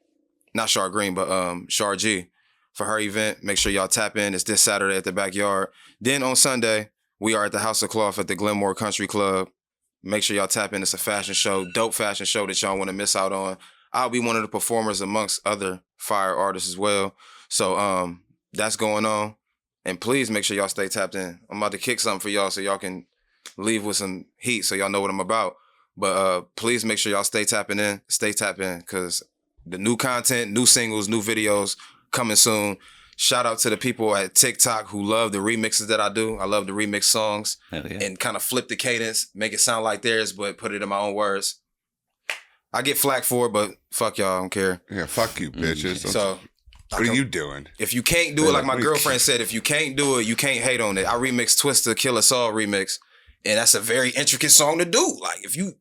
Not Shar Green, but Shar G for her event. Make sure y'all tap in. It's this Saturday at the backyard. Then on Sunday, we are at the House of Cloth at the Glenmore Country Club. Make sure y'all tap in. It's a fashion show, dope fashion show that y'all want to miss out on. I'll be one of the performers amongst other fire artists as well. So that's going on. And please make sure y'all stay tapped in. I'm about to kick something for y'all so y'all can leave with some heat so y'all know what I'm about. But please make sure y'all stay tapping in. Stay tapped in because the new content, new singles, new videos coming soon. Shout out to the people at TikTok who love the remixes that I do. I love the remix songs and kind of flip the cadence, make it sound like theirs, but put it in my own words. I get flack for it, but fuck y'all, I don't care. Yeah, fuck you, bitches. So what are you doing? if you can't do it, like my girlfriend said, if you can't do it, you can't hate on it. I remixed Twista Kill Us All remix, and that's a very intricate song to do. Like if you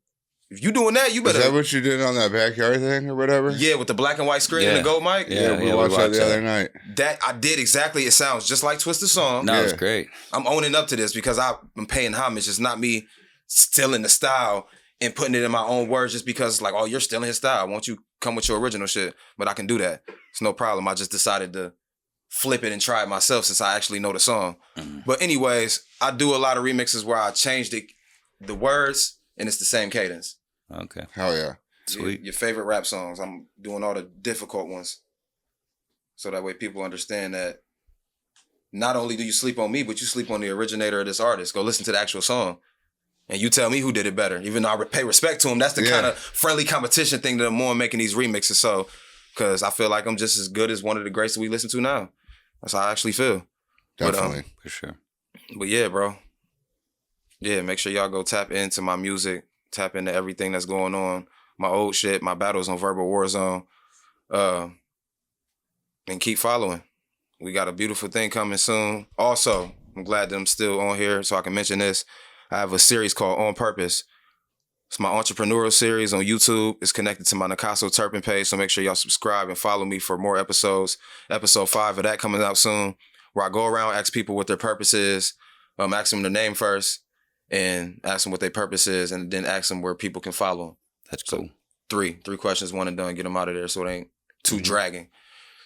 doing that, you better. Is that what you did on that backyard thing or whatever? Yeah, with the black and white screen and the gold mic. Yeah, we watched that the other night. That I did exactly. It sounds just like Twista song. No, it's great. I'm owning up to this because I'm paying homage. It's not me stealing the style and putting it in my own words just because it's like, oh, you're stealing his style. Won't you come with your original shit? But I can do that. It's no problem. I just decided to flip it and try it myself since I actually know the song. But anyways, I do a lot of remixes where I change the words and it's the same cadence. Okay. Hell yeah. Sweet. Your favorite rap songs. I'm doing all the difficult ones. So that way people understand that not only do you sleep on me, but you sleep on the originator of this artist. Go listen to the actual song. And you tell me who did it better. Even though I pay respect to him, that's the kind of friendly competition thing that I'm more making these remixes. So, because I feel like I'm just as good as one of the greats that we listen to now. That's how I actually feel. Definitely. For sure. But yeah, bro. Yeah, make sure y'all go tap into my music, tap into everything that's going on. My old shit, my battles on Verbal Warzone. And keep following. We got a beautiful thing coming soon. Also, I'm glad that I'm still on here so I can mention this. I have a series called On Purpose. It's my entrepreneurial series on YouTube. It's connected to my Nicasso Turpin page, so make sure y'all subscribe and follow me for more episodes. Episode 5 of that coming out soon, where I go around, ask people what their purpose is, ask them their name first, and ask them what their purpose is, and then ask them where people can follow them. That's cool. So 3 questions, 1 and done, get them out of there so it ain't too dragging.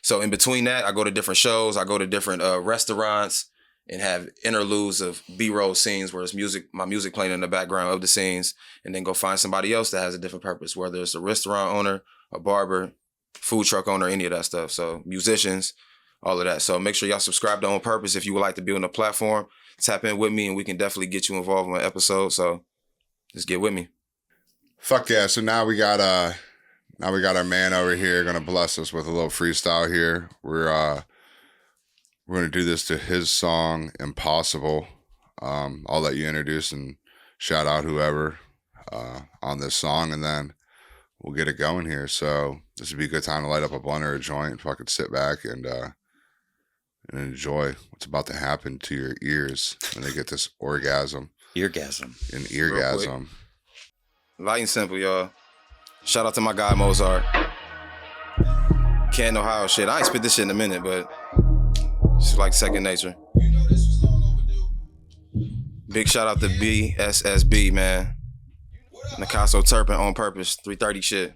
So in between that, I go to different shows, I go to different restaurants, and have interludes of B-roll scenes where it's my music playing in the background of the scenes, and then go find somebody else that has a different purpose, whether it's a restaurant owner, a barber, food truck owner, any of that stuff. So musicians, all of that. So make sure y'all subscribe to On Purpose if you would like to be on the platform. Tap in with me and we can definitely get you involved in an episode. So just get with me. Fuck yeah. So now we got our man over here gonna bless us with a little freestyle here. We're going to do this to his song, Impossible. I'll let you introduce and shout out whoever on this song, and then we'll get it going here. So this would be a good time to light up a blunt or a joint and fucking sit back and enjoy what's about to happen to your ears when they get this orgasm. Eargasm. An eargasm. Light and simple, y'all. Shout out to my guy, Mozart. Canton, Ohio shit. I ain't spit this shit in a minute, but it's like second nature. Big shout out to BSSB, man. Nicasso Turpin, On Purpose, 330 shit.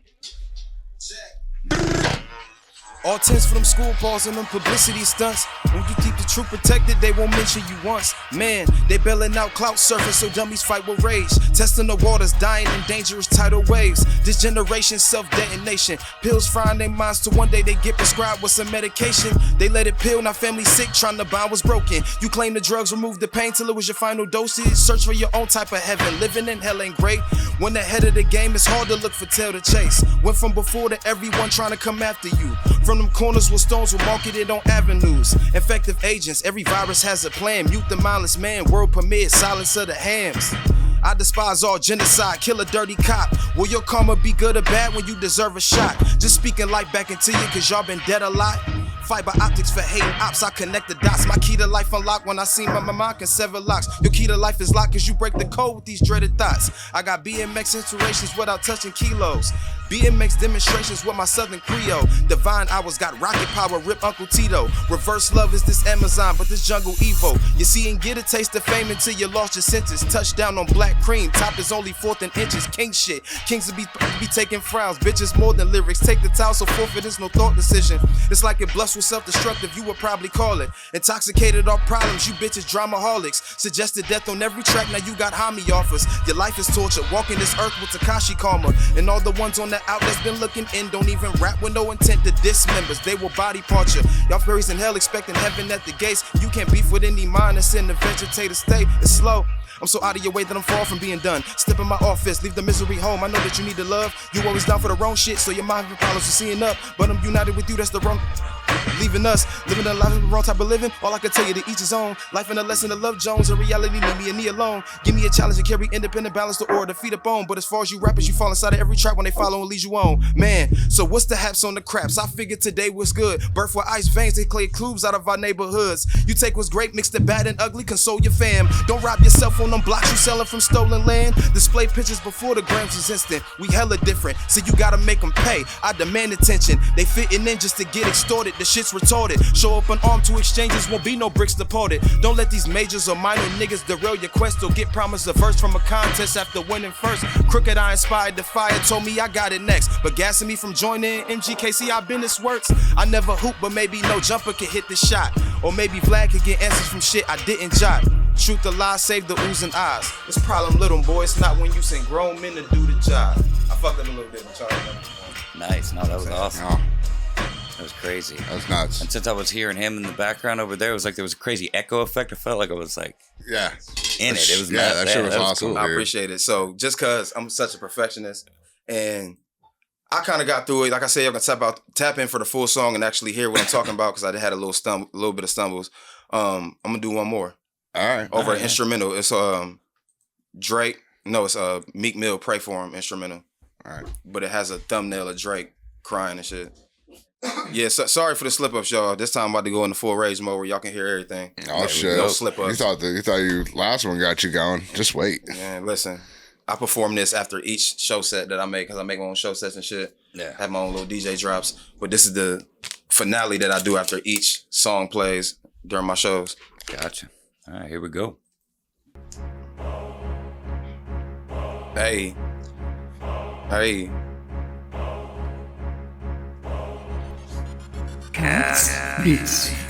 All 10s for them school balls and them publicity stunts. When you keep the truth protected, they won't mention you once. Man, they bailing out clout surface so dummies fight with rage. Testing the waters, dying in dangerous tidal waves. This generation self-detonation. Pills frying their minds till one day they get prescribed with some medication. They let it pill, now family sick, trying to bond was broken. You claim the drugs removed the pain till it was your final dosage. Search for your own type of heaven. Living in hell ain't great. When ahead of the game, it's hard to look for tail to chase. Went from before to everyone trying to come after you. From them corners where stones were marketed on avenues. Effective agents, every virus has a plan. Mute the mindless man, world premiere, silence of the hams. I despise all genocide, kill a dirty cop. Will your karma be good or bad when you deserve a shot? Just speaking life back into you cause y'all been dead a lot. Fiber optics for hating ops, I connect the dots. My key to life unlocked when I see my mind can sever locks. Your key to life is locked cause you break the code with these dreaded thoughts. I got BMX inspirations without touching kilos. BMX demonstrations with my southern Creole. Divine hours got rocket power, rip Uncle Tito. Reverse love is this Amazon, but this jungle Evo. You see and get a taste of fame until you lost your senses. Touchdown on black cream, top is only 4th in inches. King shit, kings will be taking frowns. Bitches more than lyrics, take the towel so forfeit is no thought decision. It's like it blessed with self-destructive, you would probably call it. Intoxicated off problems, you bitches dramaholics. Suggested death on every track, now you got homie offers. Your life is torture, walking this earth with Takashi Karma. And all the ones on the outlets been looking in, don't even rap with no intent to diss members, they will body part you. Y'all fairies in hell expecting heaven at the gates. You can't beef with any mind that's in the vegetative state. It's slow. I'm so out of your way that I'm far from being done. Step in my office, leave the misery home. I know that you need the love. You always down for the wrong shit, so your mind having problems with seeing up. But I'm united with you, that's the wrong. Leaving us, living a life of the wrong type of living. All I can tell you to each his own. Life and a lesson to love Jones. In reality, leave me and me alone. Give me a challenge to carry independent balance to order, feet up on. But as far as you rappers, you fall inside of every trap when they follow and lead you on. Man, so what's the haps on the craps? I figured today was good. Birth with ice veins, they clear clues out of our neighborhoods. You take what's great, mix the bad and ugly, console your fam. Don't rob yourself on them blocks you selling from stolen land. Display pictures before the grams was instant. We hella different, so you gotta make them pay. I demand attention. They fitting in just to get extorted. The shit's retarded. Show up unarmed to exchanges, won't be no bricks deported. Don't let these majors or minor niggas derail your quest or get promised a verse from a contest after winning first. Crooked eye inspired the fire, told me I got it next. But gassing me from joining MGKC, I've been this works. I never hoop, but maybe no jumper could hit the shot. Or maybe Vlad could get answers from shit I didn't jot. Truth or lie, save the oozing eyes. This problem little boy, it's not when you send grown men to do the job. I fucked up a little bit, but y'all know. Nice, no, that was awesome. Yeah. That was crazy. That was nuts. And since I was hearing him in the background over there, it was like there was a crazy echo effect. I felt like I was like in it. It was nuts. That shit was awesome. Cool. I appreciate it. So just because I'm such a perfectionist and I kind of got through it. Like I said, y'all can tap in for the full song and actually hear what I'm talking about because I had a little bit of stumbles. I'm gonna do one more. All right. Over an instrumental. It's Drake. No, it's Meek Mill, Pray For Him instrumental. All right. But it has a thumbnail of Drake crying and shit. Yeah, sorry for the slip ups, y'all. This time I'm about to go into full rage mode where y'all can hear everything. Oh shit! No slip ups. You thought your last one got you going. Just wait. Man, listen. I perform this after each show set that I make because I make my own show sets and shit. Yeah. I have my own little DJ drops. But this is the finale that I do after each song plays during my shows. Gotcha. All right, here we go. Hey.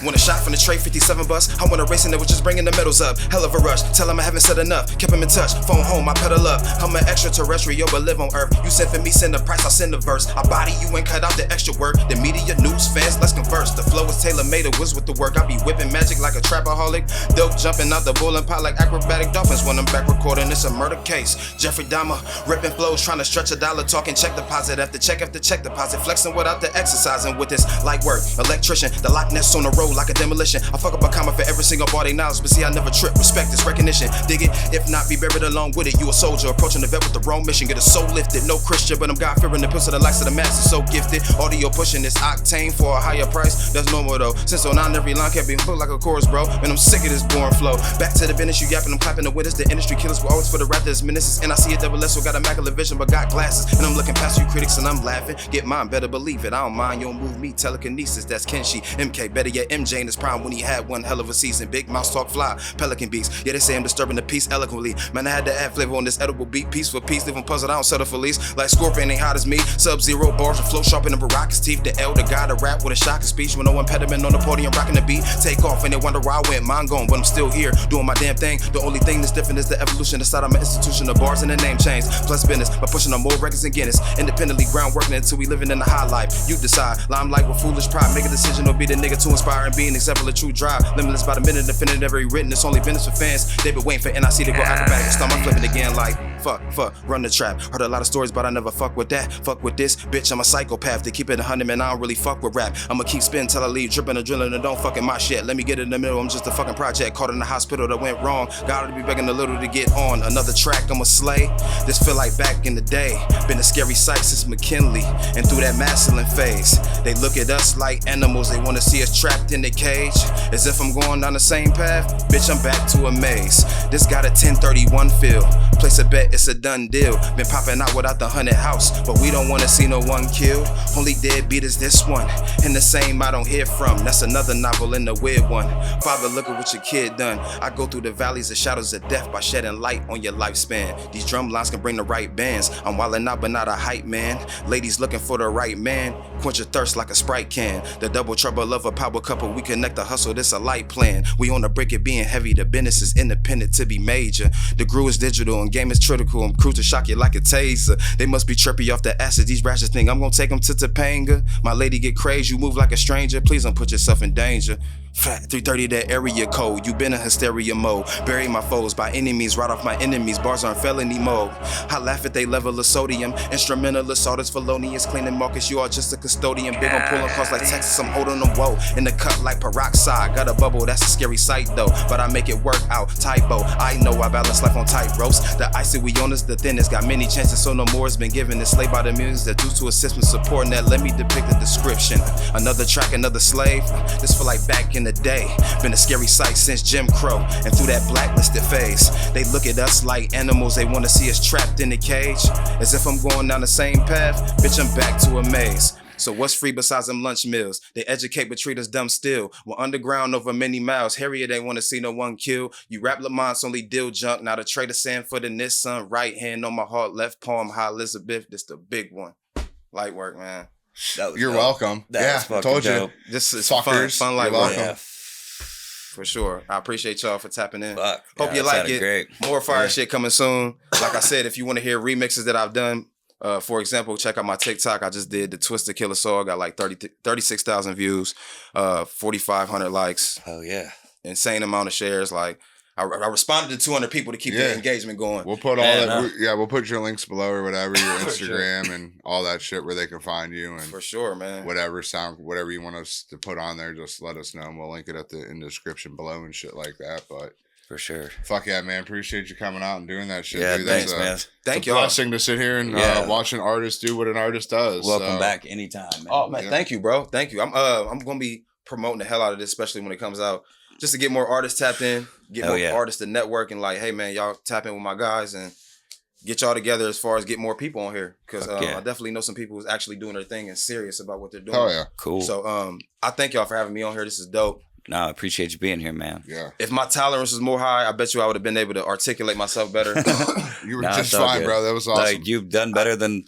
Want a shot from the tray 57 bus. I want a race and it was just bringing the medals up. Hell of a rush. Tell him I haven't said enough. Kept him in touch. Phone home, I pedal up. I'm an extraterrestrial but live on earth. You sent for me, send the price, I'll send the verse. I body you and cut out the extra work. The media, news, fans, let's converse. The flow is tailor-made, it was with the work. I be whipping magic like a trapaholic. Dope jumping out the boiling pot like acrobatic dolphins. When I'm back recording, it's a murder case. Jeffrey Dahmer, ripping flows, trying to stretch a dollar, talking check deposit after check deposit. Flexing without the exercising with this light work. Electrician, the Loch Ness on the road like a demolition. I fuck up a comma for every single bar they knowledge, but see I never trip. Respect this recognition, dig it. If not, be buried along with it. You a soldier approaching the vet with the wrong mission. Get a soul lifted, no Christian, but I'm God fearing the pistol, the likes of the masses so gifted. Audio pushing this octane for a higher price. That's normal though. Since 09 every line can't be put like a chorus, bro. And I'm sick of this boring flow. Back to the business, you yapping, I'm clapping the winners. The industry killers will always for the rap that's menaces. And I see a double S, so got immaculate vision, but got glasses. And I'm looking past you critics and I'm laughing. Get mine, better believe it. I don't mind, you don't move me. Telekinesis, that's Kenshi. MK, better yet MJ in his prime when he had one hell of a season. Big mouse talk fly, pelican beats. Yeah, they say I'm disturbing the peace eloquently. Man, I had to add flavor on this edible beat. Piece for piece, living puzzled, I don't settle for least. Like Scorpion ain't hot as me. Sub-zero bars and flow sharper than Baraka's teeth. The elder guy to rap with a shocking speech. With no impediment on the podium, rocking the beat. Take off and they wonder where I went. Mine gone, but I'm still here, doing my damn thing. The only thing that's different is the evolution inside of my institution. The bars and the name change. Plus business, by pushing on more records than Guinness. Independently ground working until we living in the high life. You decide, limelight with foolish pride. Make a decision or be the nigga to inspire and being except for the true drive. Limitless by the minute, definitive every written. It's only business for fans. They been waiting for NIC to go acrobatic. Start my flipping again like fuck, run the trap. Heard a lot of stories, but I never fuck with that. Fuck with this, bitch, I'm a psychopath. To keep it 100, man, I don't really fuck with rap. I'ma keep spinning till I leave, dripping adrenaline and don't fucking my shit. Let me get in the middle, I'm just a fucking project. Caught in the hospital that went wrong. Gotta be begging a little to get on. Another track, I'ma slay. This feel like back in the day. Been a scary sight since McKinley. And through that masculine phase, they look at us like animals. They wanna see us trapped in the cage. As if I'm going down the same path. Bitch, I'm back to a maze. This got a 1031 feel. Place a bet, it's a done deal. Been popping out without the 100 house, but we don't wanna see no one killed. Only deadbeat is this one. And the same I don't hear from. That's another novel in the weird one. Father, look at what your kid done. I go through the valleys of shadows of death by shedding light on your lifespan. These drum lines can bring the right bands. I'm wildin' out, but not a hype man. Ladies looking for the right man. Quench your thirst like a Sprite can. The double trouble of a power couple. We connect the hustle, this a light plan. We on the break it being heavy. The business is independent to be major. The groove is digital and game is critical. I'm crew to shock you like a taser. They must be trippy off the acid. These rashes think I'm gonna take them to Topanga. My lady get crazy, you move like a stranger. Please don't put yourself in danger. Fat 330, that area code. You been in hysteria mode. Bury my foes by any means, right off my enemies. Bars are in felony mode. I laugh at they level of sodium. Instrumental assault is felonious. Cleaning Marcus, you are just a custodian. Big on pulling costs like Texas, I'm holding them woe. In the cut like peroxide. Got a bubble, that's a scary sight though. But I make it work out, typo. I know I balance life on tight ropes. The icy we on is the thinnest. Got many chances, so no more has been given. It's slaved by the millions that due to assistance support. Now let me depict the description. Another track, another slave. This feel like back in the day. Been a scary sight since Jim Crow. And through that blacklisted phase, they look at us like animals. They wanna see us trapped in a cage. As if I'm going down the same path. Bitch, I'm back to a maze. So what's free besides them lunch meals? They educate but treat us dumb still. We're underground over many miles. Harriet ain't wanna see no one kill. You rap Lamont's only deal junk. Now the trader sand for the Nissan. Right hand on my heart, left palm, high Elizabeth. This the big one. Light work, man. You're welcome. That was fucking told dope. you. This is Fuckers, fun light you're work. welcome. For sure. I appreciate y'all for tapping in. Fuck. Hope Yeah, you that like sounded it. great. More fire shit coming soon. Like I said, if you want to hear remixes that I've done, For example, check out my TikTok. I just did the Twisted Killer Soul. I got like 36,000 views, 4,500 likes. Oh yeah. Insane amount of shares. Like I responded to 200 people to keep the engagement going. We'll put all that. We'll put your links below or whatever, your Instagram and all that shit where they can find you. And for sure, man. Whatever you want us to put on there, just let us know and we'll link it in the description below and shit like that. But for sure. Fuck yeah, man. Appreciate you coming out and doing that shit. Yeah, dude. thanks, man. Thank you. It's a blessing to sit here and watch an artist do what an artist does. Welcome back anytime, man. Oh, man. Thank you, bro. Thank you. I'm going to be promoting the hell out of this, especially when it comes out, just to get more artists tapped in, get more artists to network and like, hey, man, y'all tap in with my guys and get y'all together as far as get more people on here. Because I definitely know some people who's actually doing their thing and serious about what they're doing. Oh, yeah. Cool. So I thank y'all for having me on here. This is dope. No, I appreciate you being here, man. Yeah. If my tolerance was more high, I bet you I would have been able to articulate myself better. You were just fine, bro. That was awesome. Like, you've done better than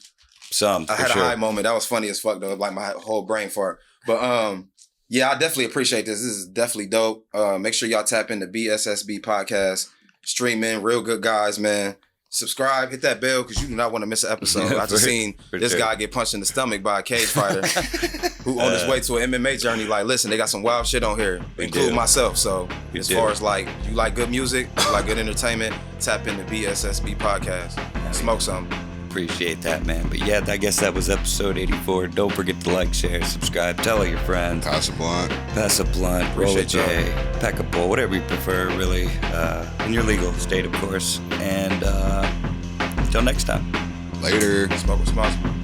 some. I had a high moment. That was funny as fuck, though. Like my whole brain fart. But yeah, I definitely appreciate this. This is definitely dope. Make sure y'all tap into BSSB podcast. Stream in, real good guys, man. Subscribe, hit that bell because you do not want to miss an episode. I just seen this guy get punched in the stomach by a cage fighter who on his way to an MMA journey. Like, listen, they got some wild shit on here, including myself. So as far as like, you like good music, you like good entertainment, tap into BSSB podcast. Smoke something. Appreciate that, man. But yeah, I guess that was episode 84. Don't forget to like, share, subscribe, tell all your friends. Pass a blunt. Pass a blunt, roll a J, pack a bowl, whatever you prefer, really. In your legal state, of course. And until next time. Later. Smoke responsible.